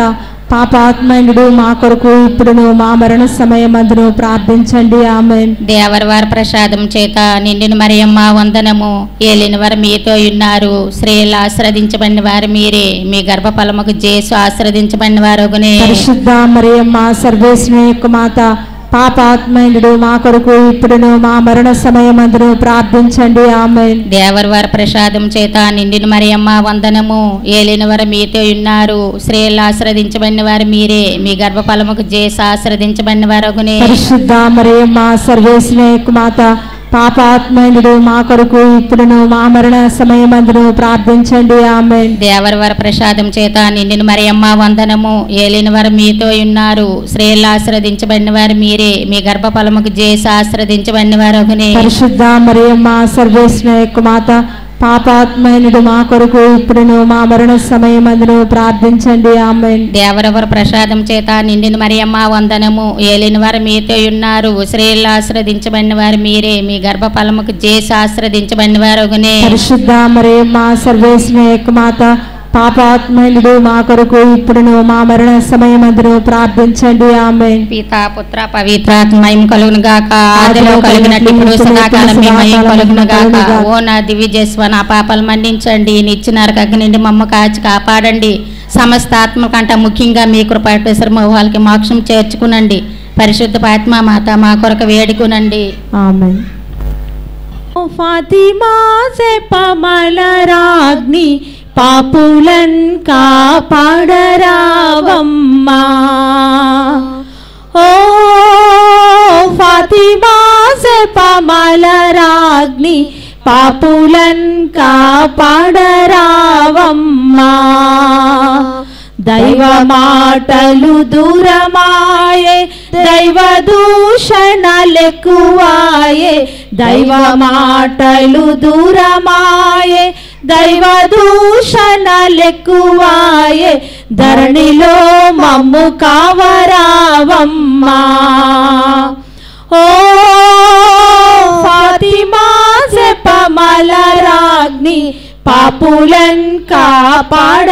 Speaker 3: పాపాత్మైనుడు మా కొరకు ఇప్పుడును మా మరణ సమయమందును ప్రార్థించండి. ఆమేన్.
Speaker 7: దేవరి వారి ప్రసాదం చేత నిండిన మరియమ్మ వందనము. ఏలిన వారు మీతో ఉన్నారు, స్త్రీలు ఆశీర్వదించబడిన వారు మీరే, మీ గర్భఫలముకు జేసు ఆశీర్వదించబడిన వారు.
Speaker 3: పరిశుద్ధ మరియమ్మ సర్వేశ్వరుని యొక్క మాత, పాపాత్మైనుడు మా కొరకు ఇప్పుడును మా మరణ సమయమందును ప్రార్థించండి. ఆమేన్.
Speaker 7: దేవరి వారి ప్రసాదం చేత నిండిన మరియమ్మ వందనము. ఏలిన వారు మీతో ఉన్నారు, స్త్రీలు ఆశీర్వదించబడిన వారు మీరే, మీ గర్భఫలముకు జేసు ఆశీర్వదించబడిన వారు.
Speaker 3: పరిశుద్ధ మరియమ్మ సర్వేశ్వరుని యొక్క మాత, పాపాత్మైనుడు మా కొరకు ఇప్పుడును మా మరణ సమయమందును ప్రార్థించండి. ఆమేన్.
Speaker 7: దేవరి వారి ప్రసాదం చేత నిండిన మరియమ్మ వందనము. ఏలిన వారు మీతో ఉన్నారు, స్త్రీలు ఆశీర్వదించబడిన వారు మీరే, మీ గర్భఫలముకు జేసు ఆశీర్వదించబడిన వారు.
Speaker 3: పరిశుద్ధ మరియమ్మ సర్వేశ్వరుని యొక్క మాత, పాపాత్మైనుడు మా కొరకు ఇప్పుడును మా మరణ సమయమందును ప్రార్థించండి. ఆమేన్.
Speaker 7: దేవరి వారి ప్రసాదం చేత నిండిన మరియమ్మ వందనము. ఏలిన వారు మీతో ఉన్నారు, స్త్రీలు ఆశీర్వదించబడిన వారు మీరే, మీ గర్భఫలముకు జేసు ఆశీర్వదించబడిన వారు.
Speaker 3: పరిశుద్ధ మరియమ్మ సర్వేశ్వరుని యొక్క మాత, పాపాత్మైనుడు మా కొరకు ఇప్పుడును మా మరణ సమయమందును ప్రార్థించండి. ఆమేన్.
Speaker 7: పితా పుత్ర పవిత్రాత్మ మహిమ కలుగును గాక. ఆదిలో కలిగినట్టు ఇప్పుడు సదాకాలం మీ మహిమ కలుగును గాక. ఓ నా దివ్యజస్వ, నా పాపాలు మన్నించండి, నిత్య నరక అగ్ని నుండి మమ్మ కాచి కాపాడండి. సమస్త ఆత్మ కంట ముఖ్యంగా మీ కృపేశ్వర మోహాలకి మోక్షం చేర్చుకునండి. పరిశుద్ధ ఆత్మ మాత మా కొరకు వేడుకునండి.
Speaker 3: ఆమేన్.
Speaker 8: ఫాతిమా సే పమల రాగ్ని, పాపులన్ కాపాడరావమ్మా. ఓ ఫాతిమా సే రాగ్ని పాపులన్ కాపాడరావమ్మా దైవ మాటలు దూరమాయే దైవ దూషణలెక్కువాయే దైవ మాటలు దూరమాయే దైవ దూషణలెక్కువాయే ధరణిలో మమ్ము కావరావమ్మా ఓ ఫాతిమా జపమాల రాగ్ని పాపులన్ కాపాడరావమ్మా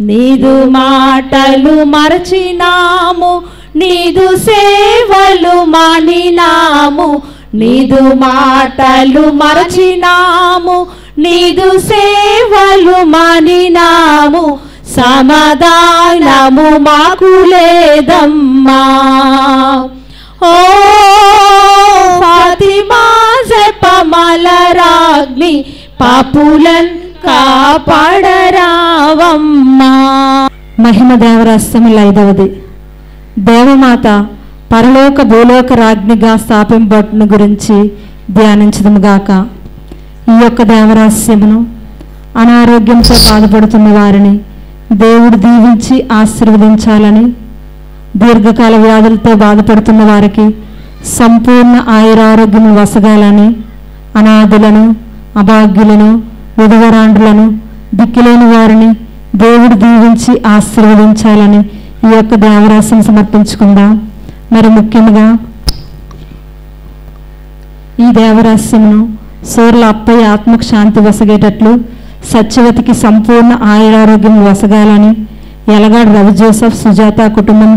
Speaker 8: నీదు మాటలు మరచినాము నీదు సేవలు మానినాము నీదు మాటలు మరచినాము నీదు సేవలు మానినాము సమాధానము మాకు లేదమ్మా ఓ ఫాతిమా జపమాల రాగ్ని పాపులన్ కాపాడరావమ్మా
Speaker 3: మహిమ దేవరహస్యముల 5వది దేవమాత పరలోక భూలోక రాజ్ఞిగా స్థాపింపబడును గురించి ధ్యానించదుముగాక. ఈ యొక్క దేవరహస్యమును అనారోగ్యంతో బాధపడుతున్న వారిని దేవుడు దీవించి ఆశీర్వదించాలని, దీర్ఘకాల వ్యాధులతో బాధపడుతున్న వారికి సంపూర్ణ ఆయురారోగ్యం వసగాలని, అనాథులను అభాగ్యులను విధవరాండ్రులను దిక్కులేని వారిని దేవుడు దీవించి ఆశీర్వదించాలని ఈ యొక్క దేవరహస్యం సమర్పించుకుందాం. మరి ముఖ్యంగా ఈ దేవరహస్యమును సూర్యుల అప్పయ్య ఆత్మకు శాంతి వసగేటట్లు, సత్యవతికి సంపూర్ణ ఆయురారోగ్యం వసగాలని, ఎలగాడు రవి జోసఫ్ సుజాత కుటుంబం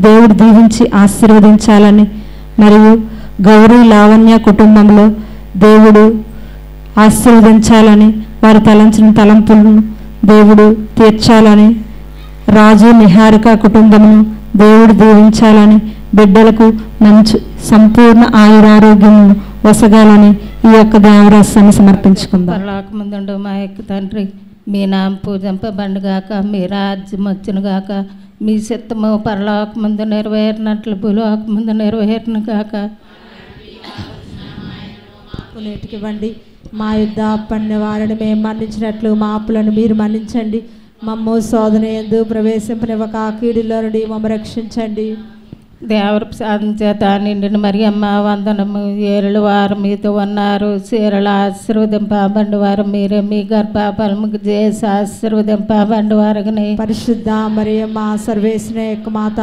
Speaker 3: దేవుడు దీవించి ఆశీర్వదించాలని, మరియు గౌరీ లావణ్య కుటుంబంలో దేవుడు ఆశీర్వదించాలని, వారి తలంచిన తలంపులను దేవుడు తీర్చాలని, రాజు నిహారిక కుటుంబమును దేవుడు దీవించాలని, బిడ్డలకు మంచి సంపూర్ణ ఆయురారోగ్యం వసగాలని ఈ యొక్క దేవరహస్యాన్ని సమర్పించుకుందాం.
Speaker 7: పరలోకమందుండు మా యొక్క తండ్రి, మీ నామ పూజింపబడుగాక, మీ రాజ్యం వచ్చునుగాక, మీ చిత్తము పరలోకమందు నెరవేరినట్లు భూలోకమందు నెరవేరును గాక.
Speaker 3: నేటికి ఇవ్వండి, మా యుద్ధ పన్ను వారిని మేము మన్నించినట్లు మా అప్పులను మీరు మన్నించండి. మమ్ము శోధన యందు ప్రవేశింపనివ్వక కీడులో నుండి మమ్మ రక్షించండి.
Speaker 7: దేవర ప్రసాదం చేత నిండిన మరియమ్మ వందనము. ఏరుల వారు మీతో ఉన్నారు, చీరల ఆశీర్వదింపబడి వారు మీరే, మీ గర్భ ఫలముకు చేసి ఆశీర్వదింపబడి వారుని.
Speaker 3: పరిశుద్ధ మరియమ్మ సర్వేశ్వరుని యొక్క మాత,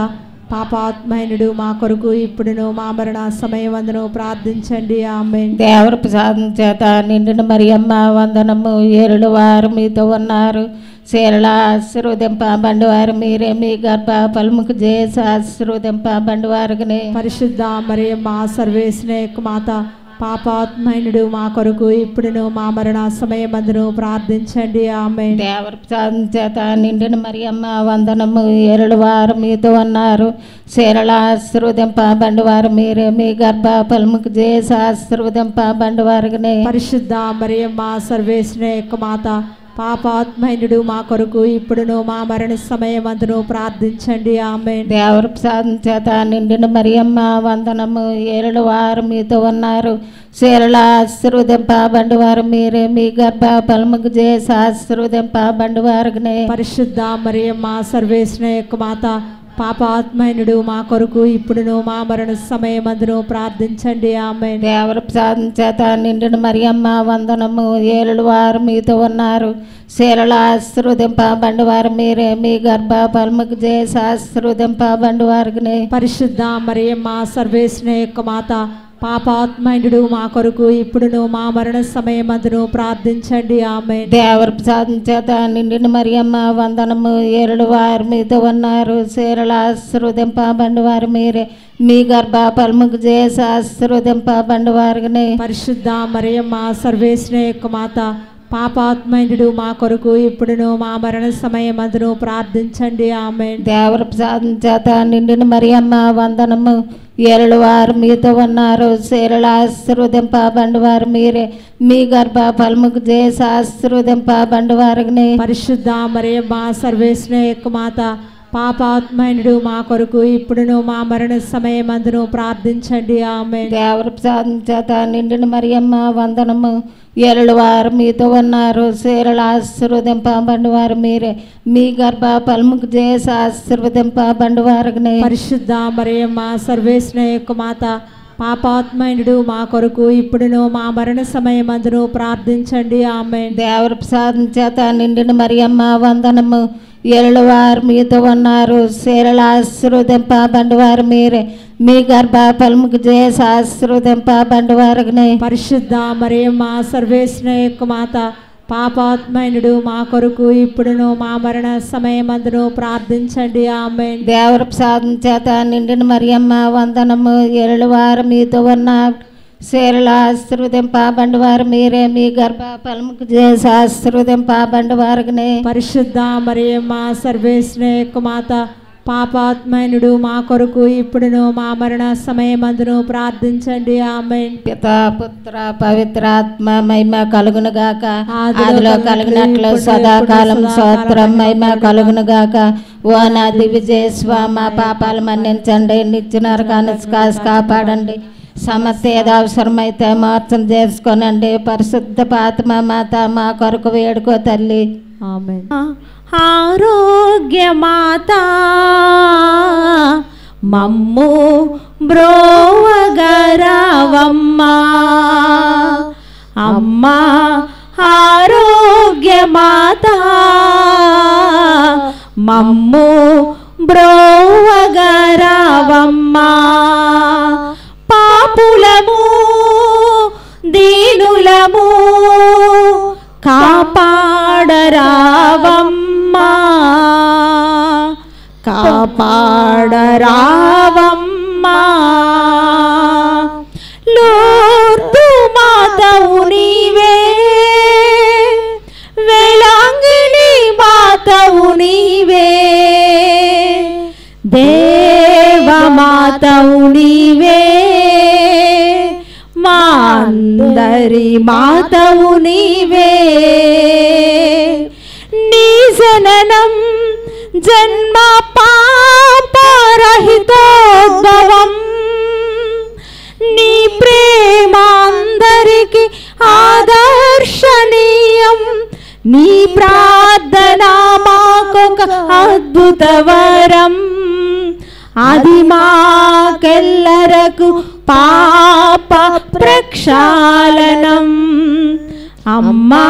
Speaker 3: పాపాత్మైనుడు మా కొరకు ఇప్పుడును మా మరణ సమయమందును ప్రార్థించండి. ఆమేన్.
Speaker 7: దేవర ప్రసాదం చేత నిండిన మరియమ్మ వందనము. ఏరుల వారు మీతో ఉన్నారు, చీరల ఆశీర్వదింపబడి వారు మీరే, మీ గర్భ ఫలముకు చేసి ఆశీర్వదింపబడి వారుని.
Speaker 3: పరిశుద్ధ మరియమ్మ సర్వేశ్వరుని యొక్క మాత, పాపాత్మైనుడు మా కొరకు ఇప్పుడును మా మరణ సమయమందును ప్రార్థించండి. ఆమేన్.
Speaker 7: దేవర ప్రసాదం చేత నిండిన మరియమ్మ వందనము. ఏరుల వారు మీతో ఉన్నారు, చీరల ఆశీర్వదింపబడి వారు మీరే, మీ గర్భ ఫలముకు చేసి ఆశీర్వదింపబడి వారుని.
Speaker 3: పరిశుద్ధ మరియమ్మ సర్వేశ్వరుని యొక్క మాత, పాపాత్మైనుడు మా కొరకు ఇప్పుడును మా మరణ సమయమందును ప్రార్థించండి. ఆమేన్.
Speaker 7: దేవర ప్రసాదం చేత నిండిన మరియమ్మ వందనము. ఏరుల వారు మీతో ఉన్నారు, చీరల ఆశీర్వదింపబడి వారు మీరే, మీ గర్భ ఫలముకు చేసి ఆశీర్వదింపబడి వారుని.
Speaker 3: పరిశుద్ధ మరియమ్మ సర్వేశ్వరుని యొక్క మాత, పాపాత్మైనుడు మా కొరకు ఇప్పుడును మా మరణ సమయమందును ప్రార్థించండి. ఆమేన్.
Speaker 7: దేవర ప్రసాదం చేత నిండిన మరియమ్మ వందనము. ఏలుల వారు మీతో ఉన్నారు, చీరల ఆశీర్వదింపబడి వారు మీరే, మీ గర్భ ఫలముకు చేసి ఆశీర్వదింపబడి వారుని.
Speaker 3: పరిశుద్ధ మరియమ్మ సర్వేశ్వరుని యొక్క మాత, పాపాత్మైనుడు మా కొరకు ఇప్పుడును మా మరణ సమయమందును ప్రార్థించండి. ఆమేన్.
Speaker 7: దేవర ప్రసాదం చేత నిండిన మరియమ్మ వందనము. ఏలుల వారు మీతో ఉన్నారు, చీరల ఆశీర్వదింపబడి వారు మీరే, మీ గర్భ ఫలముకు చేసి ఆశీర్వదింపబడి వారుని.
Speaker 3: పరిశుద్ధ మరియమ్మ సర్వేశ్వరుని యొక్క మాత, పాపాత్మైనుడు మా కొరకు ఇప్పుడును మా మరణ సమయమందును ప్రార్థించండి. ఆమేన్.
Speaker 7: దేవర ప్రసాదం చేత నిండిన మరియమ్మ వందనము. ఏలుల వారు మీతో ఉన్నారు, చీరల ఆశీర్వదింపబడి వారు మీరే, మీ గర్భ ఫలముకు చేసి ఆశీర్వదింపబడి వారుని.
Speaker 3: పరిశుద్ధ మరియమ్మ సర్వేశ్వరుని యొక్క మాత, పాపాత్మైనుడు మా కొరకు ఇప్పుడును మా మరణ సమయమందును ప్రార్థించండి. ఆమేన్.
Speaker 9: దేవర ప్రసాదం చేత నిండిన మరియమ్మ వందనము. ఏలుల వారు మీతో ఉన్నారు, స్త్రీలలో ఆశీర్వదింపబడిన వారు మీరే, మీ గర్భ ఫలముకు చేసి ఆశీర్వదింపబడిన వారునే.
Speaker 3: పరిశుద్ధ మరియమ్మ సర్వేశ్వరుని యొక్క మాత, పాపాత్మైనుడు మా కొరకు ఇప్పుడును మా మరణ సమయమందును ప్రార్థించండి. ఆమేన్.
Speaker 9: దేవర ప్రసాదం చేత నిండిన మరియమ్మ వందనము. ఏలుల వారు మీతో ఉన్నారు, స్త్రీలలో ఆశీర్వదింపబడిన వారు మీరే, మీ గర్భ ఫలముకు చేసి ఆశీర్వదింపబడిన వారునే.
Speaker 3: పరిశుద్ధ మరియమ్మ సర్వేశ్వరుని యొక్క మాత, పాపాత్మైనుడు మా కొరకు ఇప్పుడును మా మరణ సమయమందును ప్రార్థించండి. ఆమేన్.
Speaker 9: దేవర ప్రసాదం చేత నిండిన మరియమ్మ వందనము. ఏలుల వారు మీతో ఉన్నారు, స్త్రీలలో ఆశీర్వదింపబడిన వారు మీరే, మీ గర్భ ఫలముకు చేసి ఆశీర్వదింపబడిన వారునే.
Speaker 3: పరిశుద్ధ మరియమ్మ సర్వేశ్వరుని యొక్క మాత, పాపాత్మైనుడు మా కొరకు ఇప్పుడును మా మరణ సమయమందును ప్రార్థించండి. ఆమేన్.
Speaker 9: పితా పుత్ర పవిత్రాత్మ మహిమ కలుగును గాక. ఆదిలో కలిగినట్లు సదాకాలం స్తోత్రం మహిమ కలుగును గాక. ఓ నా దివిజేశ్వ, మా పాపాలు మన్నించండి, నిత్య నరకాన్ని కాపాడండి, సమస్త ఏదో అవసరమైతే మోర్చం చేసుకోనండి. పరిశుద్ధ పాత్మ మాత మా కొరకు వేడుకో తల్లి.
Speaker 3: ఆమేన్.
Speaker 8: ఆరోగ్యమాత మమ్ము బ్రోవగరావమ్మా, అమ్మా ఆరోగ్యమాత మమ్ము బ్రోవగరావమ్మా. పాపులము దీనులము కాపాడరావమ్మా, కాపాడరావమ్మా. లూర్దు మాతవు నీవే, వేలాంగిణి మాతవు నీవే, దేవమాతవు నీవే, మా అందరి మాతవు నీవే. నీ జననం జన్మ పాపరహితోద్భవం, నీ ప్రేమ అందరికి ఆదర్శనీయం, నీ ప్రార్థన మాకొక అద్భుత వరం, అది మాకెల్లరకు పాప ప్రక్షాళనం. అమ్మా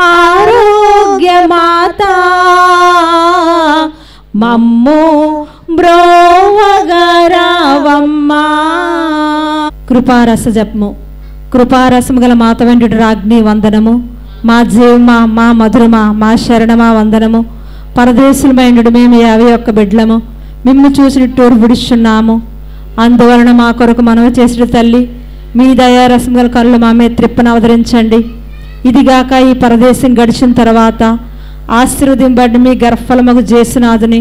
Speaker 8: ఆరోగ్యమాత మమ్ము బ్రోవగరావమ్మా.
Speaker 3: కృపారస జపము. కృపారసము గల మాత వెంటుడు రాజ్ఞి వందనము. మా జీవమా, మా మధురమా, మా శరణమా వందనము. పరదేశులమైనడు మేము 51 బిడ్డలము, మిమ్ము చూసినట్టు విడుచున్నాము. అందువలన మా కొరకు మనవి చేసిన తల్లి, మీ దయారసం గల కళ్ళు మా మీద త్రిప్పను అవతరించండి. ఇదిగాక ఈ పరదేశం గడిచిన తర్వాత ఆశీర్వదింపబడి మీ గర్భఫలముకు జేసునాథుని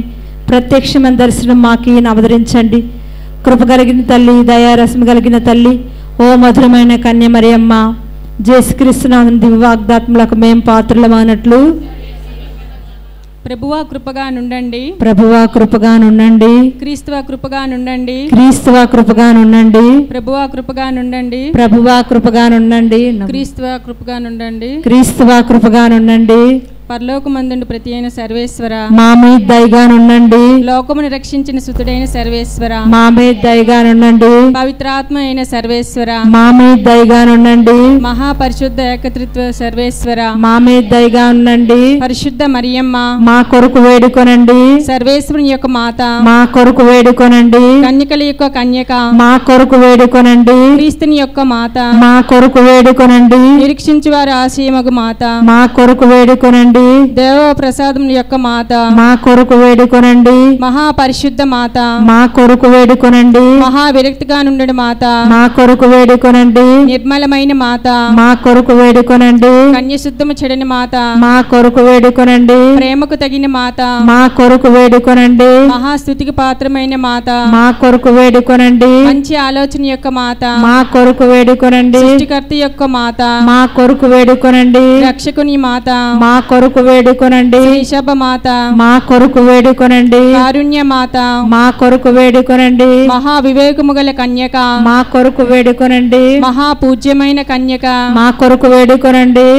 Speaker 3: ప్రత్యక్షమైన దర్శనం మాకు అవతరించండి. కృప కలిగిన తల్లి, దయారసం కలిగిన తల్లి, ఓ మధురమైన కన్య మరియమ్మ, జేసుక్రీస్తునాథుని దివ్య వాగ్దాత్ములకు మేం పాత్రులమైనట్లు
Speaker 2: ప్రభువా కృపగా నుండండి,
Speaker 3: ప్రభువా కృపగా నుండండి,
Speaker 2: క్రీస్తువా కృపగా నుండండి,
Speaker 3: క్రీస్తువా కృపగా నుండండి,
Speaker 2: ప్రభువా కృపగా నుండండి,
Speaker 3: ప్రభువా కృపగా నుండండి,
Speaker 2: క్రీస్తువా కృపగా నుండండి,
Speaker 3: క్రీస్తువా కృపగా నుండండి.
Speaker 2: పరలోకమందుండు ప్రతి అయిన సర్వేశ్వర,
Speaker 3: మా మీద దయగా నుండండి,
Speaker 2: లోకమును రక్షించిన సుతుడైన సర్వేశ్వర,
Speaker 3: మా మీద దయగా నుండండి,
Speaker 2: పవిత్రాత్మ అయిన సర్వేశ్వర,
Speaker 3: మా మీద దయగా నుండండి,
Speaker 2: మహాపరిశుద్ధ ఏకత్రిత్వ సర్వేశ్వర,
Speaker 3: మా మీద దయగా ఉండండి.
Speaker 2: పరిశుద్ధ మరియమ్మ,
Speaker 3: మా కొరకు వేడుకొనండి,
Speaker 2: సర్వేశ్వరుని యొక్క మాత,
Speaker 3: మా కొరకు వేడుకొనండి,
Speaker 2: కన్యకల యొక్క కన్యక,
Speaker 3: మా కొరకు వేడుకొనండి,
Speaker 2: క్రీస్తుని యొక్క మాత,
Speaker 3: మా కొరకు వేడుకొనండి,
Speaker 2: నిరీక్షించు వారి ఆశయమగు మాత,
Speaker 3: మా కొరకు వేడుకొనండి,
Speaker 2: దేవ ప్రసాదం యొక్క మాత,
Speaker 3: మా కొరకు వేడుకొనండి,
Speaker 2: మహాపరిశుద్ధ మాత,
Speaker 3: మా కొరకు వేడుకొనండి,
Speaker 2: మహా విరక్తిగా నుండి మాత,
Speaker 3: మా కొరకు వేడుకొనండి,
Speaker 2: నిర్మలమైన మాత,
Speaker 3: మా కొరకు వేడుకొనండి,
Speaker 2: కన్యశుద్ధము చెడని మాత,
Speaker 3: మా కొరకు వేడుకొనండి,
Speaker 2: ప్రేమకు తగిన మాత,
Speaker 3: మా కొరకు వేడుకొనండి,
Speaker 2: మహాస్తుతికి పాత్రమైన మాత,
Speaker 3: మా కొరకు వేడుకొనండి,
Speaker 2: మంచి ఆలోచన యొక్క మాత,
Speaker 3: మా కొరకు వేడుకొనండి,
Speaker 2: సృష్టికర్త యొక్క మాత,
Speaker 3: మా కొరకు వేడుకొనండి,
Speaker 2: రక్షకుని మాత,
Speaker 3: మా కొరకు కొరకు వేడుకొనండి.
Speaker 2: శ్రీశభ మాత
Speaker 3: మా కొరకు వేడుకొనండి.
Speaker 2: కారుణ్య మాత
Speaker 3: మా కొరకు వేడుకొనండి.
Speaker 2: మహా వివేకము గల కన్యక
Speaker 3: మా కొరకు వేడుకొనండి.
Speaker 2: మహా పూజ్యమైన కన్యక
Speaker 3: మా కొరకు వేడుకొనండి.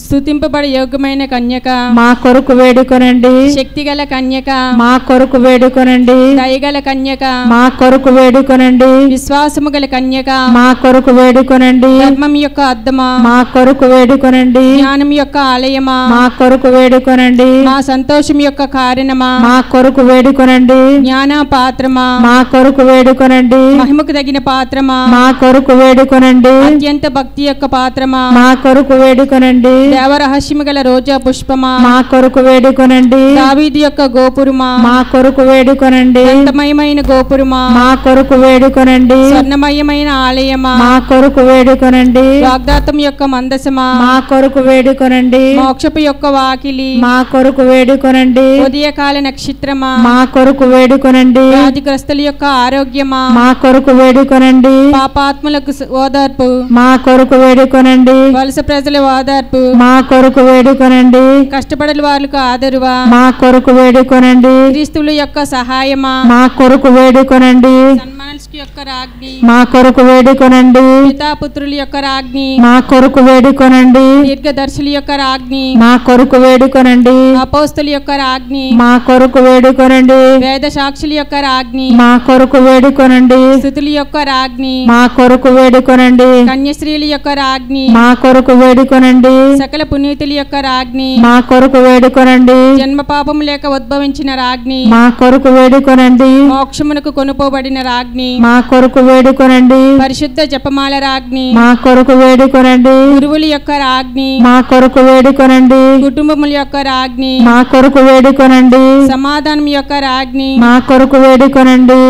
Speaker 2: స్తుతింపబడ యోగ్యమైన కన్యక
Speaker 3: మా కొరకు వేడుకొనండి.
Speaker 2: శక్తిగల కన్యక
Speaker 3: మా కొరకు వేడుకొనండి.
Speaker 2: దయగల కన్యక
Speaker 3: మా కొరకు వేడుకొనండి.
Speaker 2: విశ్వాసము గల కన్యక
Speaker 3: మా కొరకు వేడుకొనండి.
Speaker 2: ధర్మం యొక్క అద్దమా
Speaker 3: మా కొరకు వేడుకొనండి.
Speaker 2: జ్ఞానం యొక్క ఆలయమా
Speaker 3: మా కొరకు వేడుకొనండి.
Speaker 2: మా సంతోషం యొక్క కారణమా
Speaker 3: మా కొరకు వేడుకొనండి.
Speaker 2: జ్ఞాన పాత్రమా
Speaker 3: మా కొరకు వేడుకొనండి.
Speaker 2: మహిమకు తగిన పాత్రమా
Speaker 3: మా కొరకు వేడుకొనండి.
Speaker 2: అత్యంత భక్తి యొక్క పాత్రమా
Speaker 3: మా కొరకు వేడుకొనండి.
Speaker 2: దేవరహస్యము గల రోజా పుష్పమా
Speaker 3: మా కొరకు వేడుకొనండి.
Speaker 2: దావీదు యొక్క గోపురమా
Speaker 3: మా కొరకు వేడుకొనండి.
Speaker 2: దంతమయమైన గోపురమా
Speaker 3: మా కొరకు వేడుకొనండి.
Speaker 2: స్వర్ణమయమైన ఆలయమా
Speaker 3: మా కొరకు వేడుకొనండి.
Speaker 2: వాగ్దాతం యొక్క మందసమా
Speaker 3: మా కొరకు వేడుకొనండి.
Speaker 2: మోక్షపు యొక్క వాకిలి
Speaker 3: మా కొరకు వేడుకొనండి.
Speaker 2: ఉదయకాల నక్షత్రమా
Speaker 3: మా కొరకు వేడుకొనండి.
Speaker 2: వ్యాధిగ్రస్తుల యొక్క ఆరోగ్యమా
Speaker 3: మా కొరకు వేడుకొనండి.
Speaker 2: పాపాత్ములకు ఓదార్పు
Speaker 3: మా కొరకు వేడుకొనండి.
Speaker 2: వలస ప్రజల ఓదార్పు
Speaker 3: మా కొరకు వేడుకొనండి.
Speaker 2: కష్టపడని వారికి ఆదరువా
Speaker 3: మా కొరకు వేడుకొనండి.
Speaker 2: క్రీస్తుల యొక్క సహాయమా
Speaker 3: మా కొరకు వేడుకొనండి.
Speaker 2: సన్మానుల యొక్క రాజ్ఞి
Speaker 3: మా కొరకు వేడుకొనండి.
Speaker 2: పితాపుత్రుల యొక్క రాజ్ఞి
Speaker 3: మా కొరకు వేడుకొనండి.
Speaker 2: దీర్ఘదర్శుల యొక్క రాజ్ఞి
Speaker 3: మా కొరకు వేడుకొనండి.
Speaker 2: అపోస్తుల యొక్క రాజ్ఞి
Speaker 3: మా కొరకు వేడుకొనండి.
Speaker 2: వేద సాక్షుల యొక్క రాజ్ఞి
Speaker 3: మా కొరకు వేడుకొనండి.
Speaker 2: స్థుతుల యొక్క రాజ్ఞి
Speaker 3: మా కొరకు వేడుకొనండి.
Speaker 2: కన్యశ్రీల యొక్క రాజ్ఞి
Speaker 3: మా కొరకు వేడుకొనండి.
Speaker 2: సకల పునీతుల యొక్క రాజ్ఞి
Speaker 3: మా కొరకు వేడుకొనండి.
Speaker 2: జన్మ పాపం లేక ఉద్భవించిన రాజ్ఞి
Speaker 3: మా కొరకు వేడుకొనండి.
Speaker 2: మోక్షమునకు కొనుపోబడిన రాజ్ఞి
Speaker 3: మా కొరకు వేడుకొనండి.
Speaker 2: పరిశుద్ధ జపమాల రాజ్ఞి
Speaker 3: మా కొరకు వేడుకొనండి.
Speaker 2: గురువుల యొక్క రాజ్ఞి
Speaker 3: మా కొరకు వేడుకొనండి.
Speaker 2: కుటుంబముల యొక్క రాజ్ఞి
Speaker 3: మా కొరకు వేడుకొనండి.
Speaker 2: సమాధానం యొక్క రాజ్ఞి
Speaker 3: మా కొరకు వేడుకొనండి.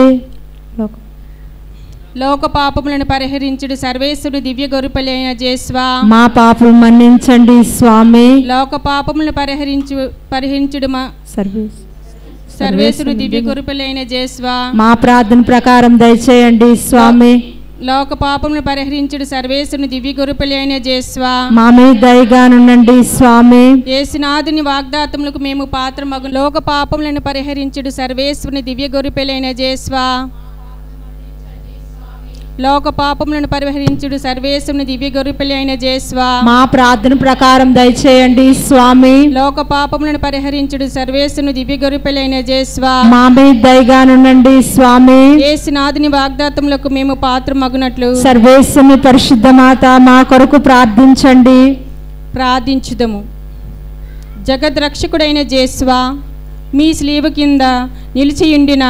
Speaker 2: లోక పాపములను పరిహరించుడు సర్వేశ్వరుడు దివ్య గొరుపలైన జేస్వా
Speaker 3: మా పాపం మన్నించండి స్వామి.
Speaker 2: లోక పాపములను పరిహరించుడు సర్వేశ్వరుడు దివ్య గొరుపలైన జేస్వా
Speaker 3: మా ప్రార్థన ప్రకారం దయచేయండి స్వామి.
Speaker 2: లోక పాపములను పరిహరించుడు సర్వేశ్వరుని దివ్య గొరుపలైన జేస్వా
Speaker 3: మా మీద దయగానుండండి స్వామి.
Speaker 2: యేసునాథుని వాగ్దాతములకు మేము పాత్రమగు లోక పాపములను పరిహరించుడు సర్వేశ్వరుని దివ్య గొరుపలైన జేస్వా లోక పాపములను పరిహరించుడు సర్వేశ్వరుని దివ్య గొర్రెపిల్లైన జేస్వా
Speaker 3: మా ప్రార్థన ప్రకారం దయచేయండి స్వామి.
Speaker 2: లోక పాపములను పరిహరించుడు సర్వేశ్వరుని దివ్య గొర్రెపిల్లైన జేస్వా
Speaker 3: మా మీద దయగానుండండి స్వామి.
Speaker 2: యేసునాథుని వాగ్దాతములకు మేము పాత్రమగునట్లు
Speaker 3: సర్వేశ్వరుని పరిశుద్ధ మాత మా కొరకు ప్రార్థించండి.
Speaker 2: ప్రార్థించుదము. జగద్రక్షకుడైన జేస్వా మీ స్లీవ కింద నిలిచియుండిన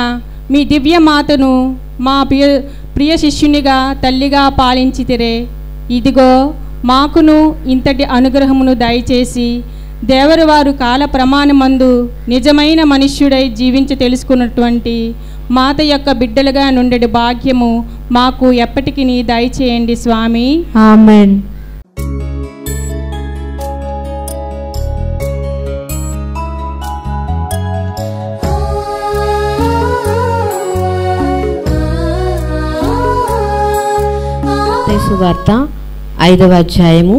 Speaker 2: మీ దివ్య మాతను మా ప్రియ శిష్యునిగా తల్లిగా పాలించితిరే. ఇదిగో మాకును ఇంతటి అనుగ్రహమును దయచేసి దేవరు వారు కాల ప్రమాణమందు నిజమైన మనుష్యుడై జీవించి తెలుసుకున్నటువంటి మాత యొక్క బిడ్డలుగా నుండి భాగ్యము మాకు ఎప్పటికీ దయచేయండి స్వామి.
Speaker 3: ఆమేన్.
Speaker 10: సువార్త 5వ అధ్యాయము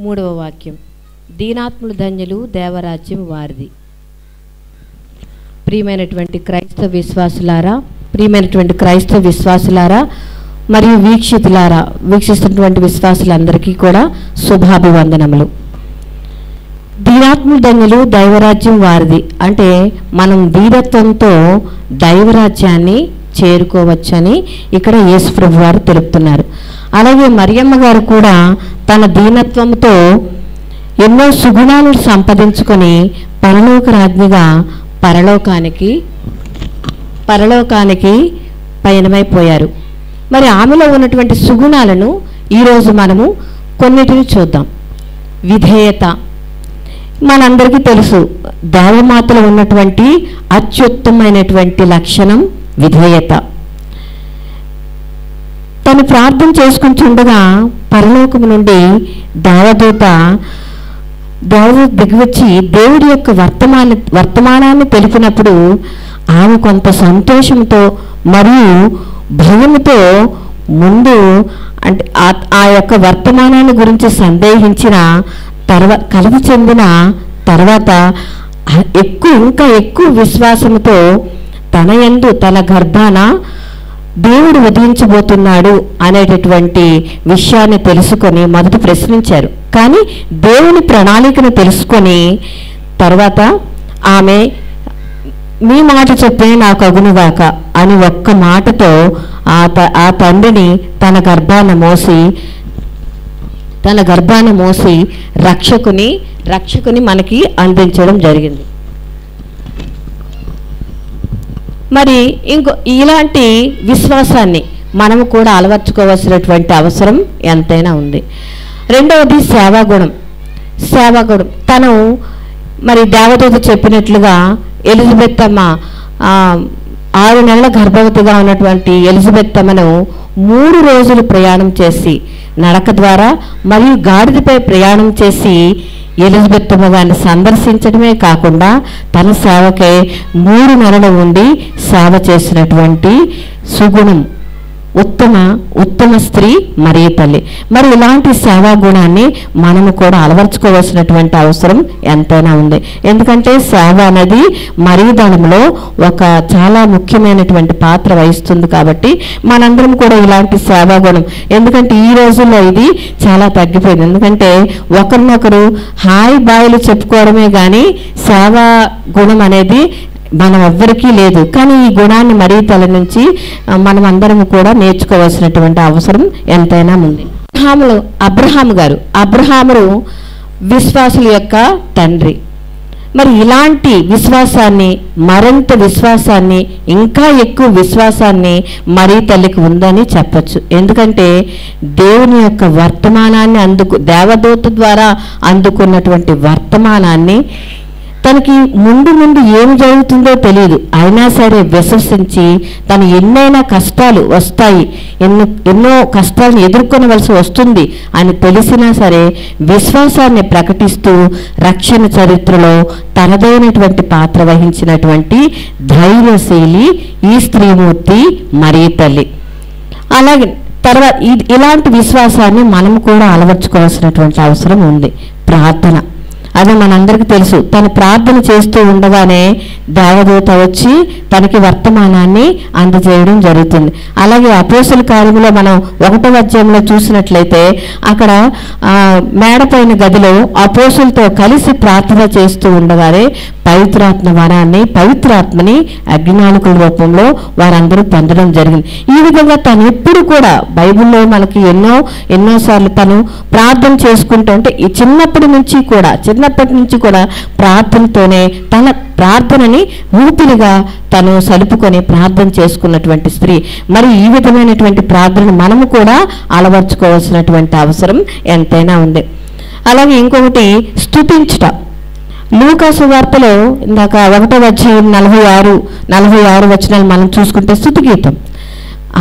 Speaker 10: 3వ వాక్యం. దీనాత్ములు ధన్యులు, దేవరాజ్యం వారిది. ప్రియమైనటువంటి క్రైస్తవ విశ్వాసులారా మరియు వీక్షిస్తున్నటువంటి విశ్వాసులందరికీ కూడా శుభాభివందనములు. దీనాత్ములు ధన్యులు, దైవరాజ్యం వారిది అంటే మనం దీనత్వంతో దైవరాజ్యాన్ని చేరుకోవచ్చని ఇక్కడ యేసుప్రభు వారు తెలుపుతున్నారు. అలాగే మరియమ్మ గారు కూడా తన దీనత్వంతో ఎన్నో సుగుణాలను సంపాదించుకొని పరలోక రాజ్ఞిగా పరలోకానికి పయనమైపోయారు. మరి ఆమెలో ఉన్నటువంటి సుగుణాలను ఈరోజు మనము కొన్నిటిని చూద్దాం. విధేయత మనందరికీ తెలుసు. దేవమాతలో ఉన్నటువంటి అత్యుత్తమైనటువంటి లక్షణం విధేయత. తను ప్రార్థన చేసుకుంటుండగా పరలోకము నుండి దేవదూత దిగివచ్చి దేవుడి యొక్క వర్తమానాన్ని తెలిపినప్పుడు ఆమె కొంత సంతోషంతో మరియు భయముతో ముందు అంటే ఆ యొక్క వర్తమానాన్ని గురించి సందేహించిన కలత చెందిన తర్వాత ఇంకా ఎక్కువ విశ్వాసంతో తన యందు తన గర్భాన దేవుడు ఉదయించబోతున్నాడు అనేటటువంటి విషయాన్ని తెలుసుకొని మొదట ప్రశ్నించారు. కానీ దేవుని ప్రణాళికను తెలుసుకొని తర్వాత ఆమె మీ మాట చెప్పే నాకు అగునుగాక అని ఒక్క మాటతో ఆ తండ్రిని తన గర్భాన మోసి రక్షకుని మనకి అందించడం జరిగింది. మరి ఇలాంటి విశ్వాసాన్ని మనము కూడా అలవర్చుకోవాల్సినటువంటి అవసరం ఎంతైనా ఉంది. రెండవది సేవాగుణం. తను మరి దేవదూత చెప్పినట్లుగా ఎలిజబెత్ అమ్మ 6 నెలల గర్భవతిగా ఉన్నటువంటి ఎలిజబెత్ అమ్మను 3 రోజులు ప్రయాణం చేసి నడక ద్వారా మరియు గాడిదపై ప్రయాణం చేసి ఎలిజబెత్ అమ్మ గారిని సందర్శించడమే కాకుండా తన సేవకై 3 నెలలు ఉండి సేవ చేసినటువంటి సుగుణం ఉత్తమ స్త్రీ మరియ తల్లి. మరి ఇలాంటి సేవా గుణాన్ని మనము కూడా అలవర్చుకోవాల్సినటువంటి అవసరం ఎంతైనా ఉంది. ఎందుకంటే సేవ అనేది మరియదళంలో ఒక చాలా ముఖ్యమైనటువంటి పాత్ర వహిస్తుంది. కాబట్టి మనందరం కూడా ఇలాంటి సేవా గుణం, ఎందుకంటే ఈ రోజుల్లో ఇది చాలా తగ్గిపోయింది. ఎందుకంటే ఒకరినొకరు హాయ్ బాయ్లు చెప్పుకోవడమే కానీ సేవా గుణం అనేది మనం ఎవ్వరికీ లేదు. కానీ ఈ గుణాన్ని మరియ తల్లి నుంచి మనం అందరం కూడా నేర్చుకోవాల్సినటువంటి అవసరం ఎంతైనా ఉంది. అబ్రహాము విశ్వాసుల యొక్క తండ్రి. మరి ఇలాంటి విశ్వాసాన్ని, మరింత విశ్వాసాన్ని, ఇంకా ఎక్కువ విశ్వాసాన్ని మరియ తల్లికి ఉందని చెప్పచ్చు. ఎందుకంటే దేవుని యొక్క వర్తమానాన్ని దేవదూత ద్వారా అందుకున్నటువంటి వర్తమానాన్ని తనకి ముందు ఏమి జరుగుతుందో తెలియదు, అయినా సరే విశ్వసించి తను ఎన్నైనా కష్టాలు వస్తాయి, ఎన్నో కష్టాలను ఎదుర్కొనవలసి వస్తుంది అని తెలిసినా సరే విశ్వాసాన్ని ప్రకటిస్తూ రక్షణ చరిత్రలో తనదైనటువంటి పాత్ర వహించినటువంటి ధైర్యశీలి ఈ స్త్రీమూర్తి మరియ తల్లి. అలాగే తర్వాత ఇలాంటి విశ్వాసాన్ని మనం కూడా అలవర్చుకోవాల్సినటువంటి అవసరం ఉంది. ప్రార్థన. అది మనందరికీ తెలుసు. తను ప్రార్థన చేస్తూ ఉండగానే దేవదూత వచ్చి తనకి వర్తమానాన్ని అందజేయడం జరుగుతుంది. అలాగే అపోస్తుల కార్యములో మనం 1వ అధ్యాయంలో చూసినట్లయితే అక్కడ మేడపైన గదిలో అపోస్తులతో కలిసి ప్రార్థన చేస్తూ ఉండగానే పవిత్రాత్మని అజ్ఞానికుల రూపంలో వారందరూ పొందడం జరిగింది. ఈ విధంగా తను ఎప్పుడు కూడా బైబిల్లో మనకి ఎన్నోసార్లు తను ప్రార్థన చేసుకుంటూ ఉంటే చిన్నప్పటి నుంచి కూడా ప్రార్థనతోనే తన ప్రార్థనని ఊపిరిగా తను సలుపుకొని ప్రార్థన చేసుకున్నటువంటి స్త్రీ. మరి ఈ విధమైనటువంటి ప్రార్థనను మనము కూడా అలవర్చుకోవాల్సినటువంటి అవసరం ఎంతైనా ఉంది. అలాగే ఇంకొకటి స్తుతించుట. లూకా సువార్తలో ఇందాక 1వ అధ్యాయం 46 వచనాలు మనం చూసుకుంటే స్తుతి గీతం.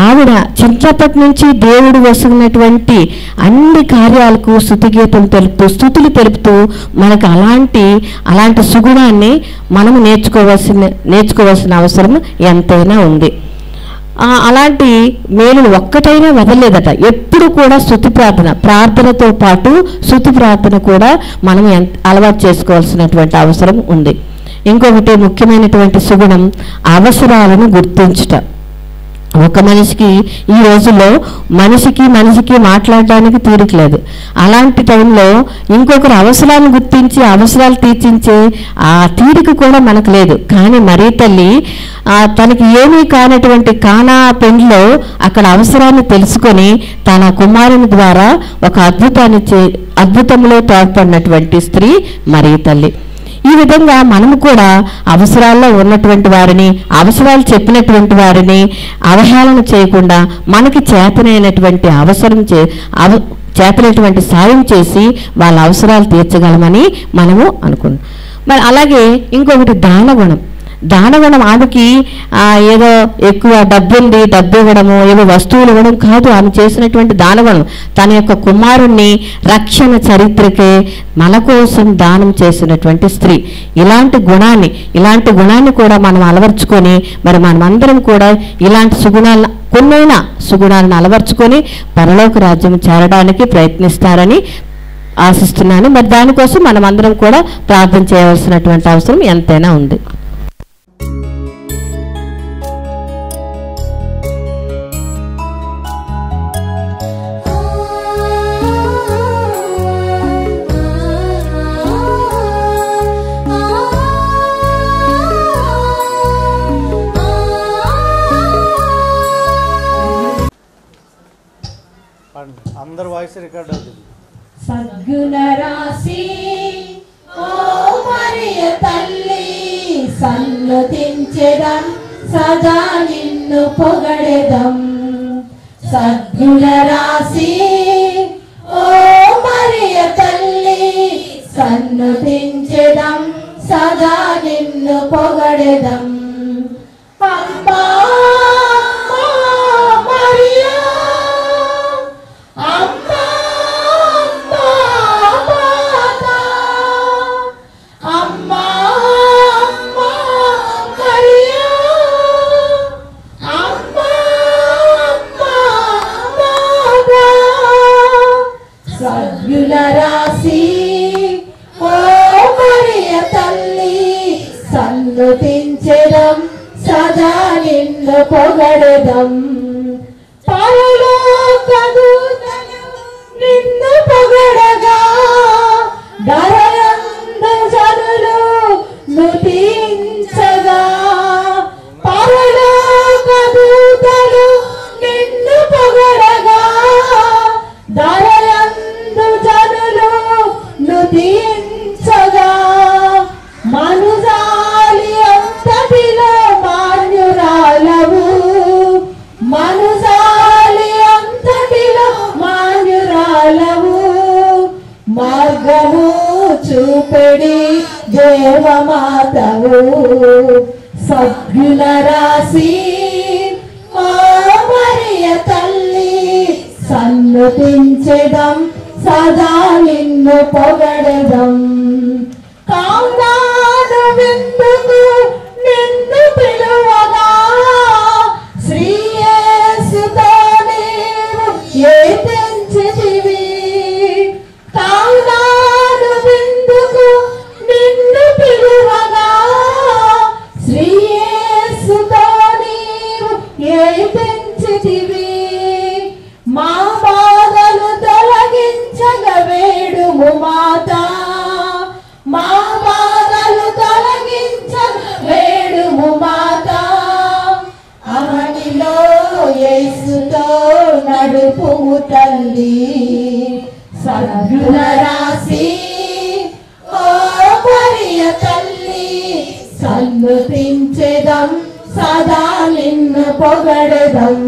Speaker 10: ఆవిడ చిన్నప్పటి నుంచి దేవుడు వస్తున్నటువంటి అన్ని కార్యాలకు స్తుతిగీతం స్తుతులు తెలుపుతూ మనకు అలాంటి సుగుణాన్ని మనము నేర్చుకోవాల్సిన అవసరం ఎంతైనా ఉంది. అలాంటి మేలును ఒక్కటైనా వదలలేదట. ఎప్పుడు కూడా ప్రార్థనతో పాటు స్తుతి ప్రార్థన కూడా మనం అలవాటు చేసుకోవాల్సినటువంటి అవసరం ఉంది. ఇంకొకటి ముఖ్యమైనటువంటి సుగుణం అవసరాలను గుర్తించుట. ఒక మనిషికి ఈ రోజుల్లో మనిషికి మాట్లాడడానికి తీరికలేదు. అలాంటి టైంలో ఇంకొకరు అవసరాలను గుర్తించి అవసరాలు తీర్చించే ఆ తీరిక కూడా మనకు లేదు. కానీ మరియ తల్లి తనకి ఏమీ కానటువంటి కానా పెండ్లో అక్కడ అవసరాన్ని తెలుసుకొని తన కుమారుని ద్వారా ఒక అద్భుతంలో తోడ్పడినటువంటి స్త్రీ మరియ తల్లి. ఈ విధంగా మనము కూడా అవసరాల్లో ఉన్నటువంటి వారిని, అవసరాలు చెప్పినటువంటి వారిని అవహేళన చేయకుండా మనకి చేతనైనటువంటి సాయం చేసి వాళ్ళ అవసరాలు తీర్చగలమని మనము అనుకున్నాం. మరి అలాగే ఇంకొకటి దానగుణం. ఆమెకి ఏదో ఎక్కువ డబ్బు ఇవ్వడము, ఏదో వస్తువులు ఇవ్వడం కాదు. ఆమె చేసినటువంటి దానగుణం తన యొక్క కుమారుణ్ణి రక్షణ చరిత్రకే మన కోసం దానం చేసినటువంటి స్త్రీ. ఇలాంటి గుణాన్ని కూడా మనం అలవర్చుకొని మరి మనమందరం కూడా ఇలాంటి కొన్నైనా సుగుణాలను అలవర్చుకొని పరలోక రాజ్యం చేరడానికి ప్రయత్నిస్తారని ఆశిస్తున్నాను. మరి దానికోసం మనం అందరం కూడా ప్రార్థన చేయవలసినటువంటి అవసరం ఎంతైనా ఉంది.
Speaker 11: అందరు వాయిస్ రికార్డ్ అవుతుంది.
Speaker 8: సద్గుణ రాశి ఓ మరియ తల్లి సన్నతించెదం సదా నిన్ను పొగడెదం. సద్గుణ రాశి ఓ మరియ తల్లి సన్నతించెదం సదా నిన్ను పొగడెదం. అమ్మా మరియా అమ్మా అమ్మా మరియా అమ్మా సద్గుణ రాశి ఓ మరియ తల్లి సన్నుతించెదం సదా నిన్ను పొగడెదం. పరలోకదూతలు నిన్ను పొగడగా దరయందు జనులు నుతించగా. పరలోకదూతలు నిన్ను పొగడగా దరయందు జనులు నుతించగా. మనుజాలి అంతటిలో మాన్యురాలవు మనుజాలి అంతటిలో మాన్యురాలవు. మార్గము చూపెడి దేవమాతవు. సద్గుణ రాశి ఓ మరియ తల్లి సన్నుతించెదం సదా నిన్ను పొగడెదం. కాందాను విందుకు నిన్ను పిలువగా శ్రీయేసుతో నీవు ఏ తెంచితివి. కాందాను విందుకు నిన్ను పిలువగా శ్రీయేసుతో నీవు ఏ తెంచితివి. మా బాధలు తొలగించగ వేడుము మాత మా బాధలు తొలగించగ వేడుము మాత. అవనిలో యేసుతో నడుపుము తల్లి. సద్గుణ రాశి ఓ మరియ తల్లి సన్నుతించెదం సదా నిన్ను పొగడెదం.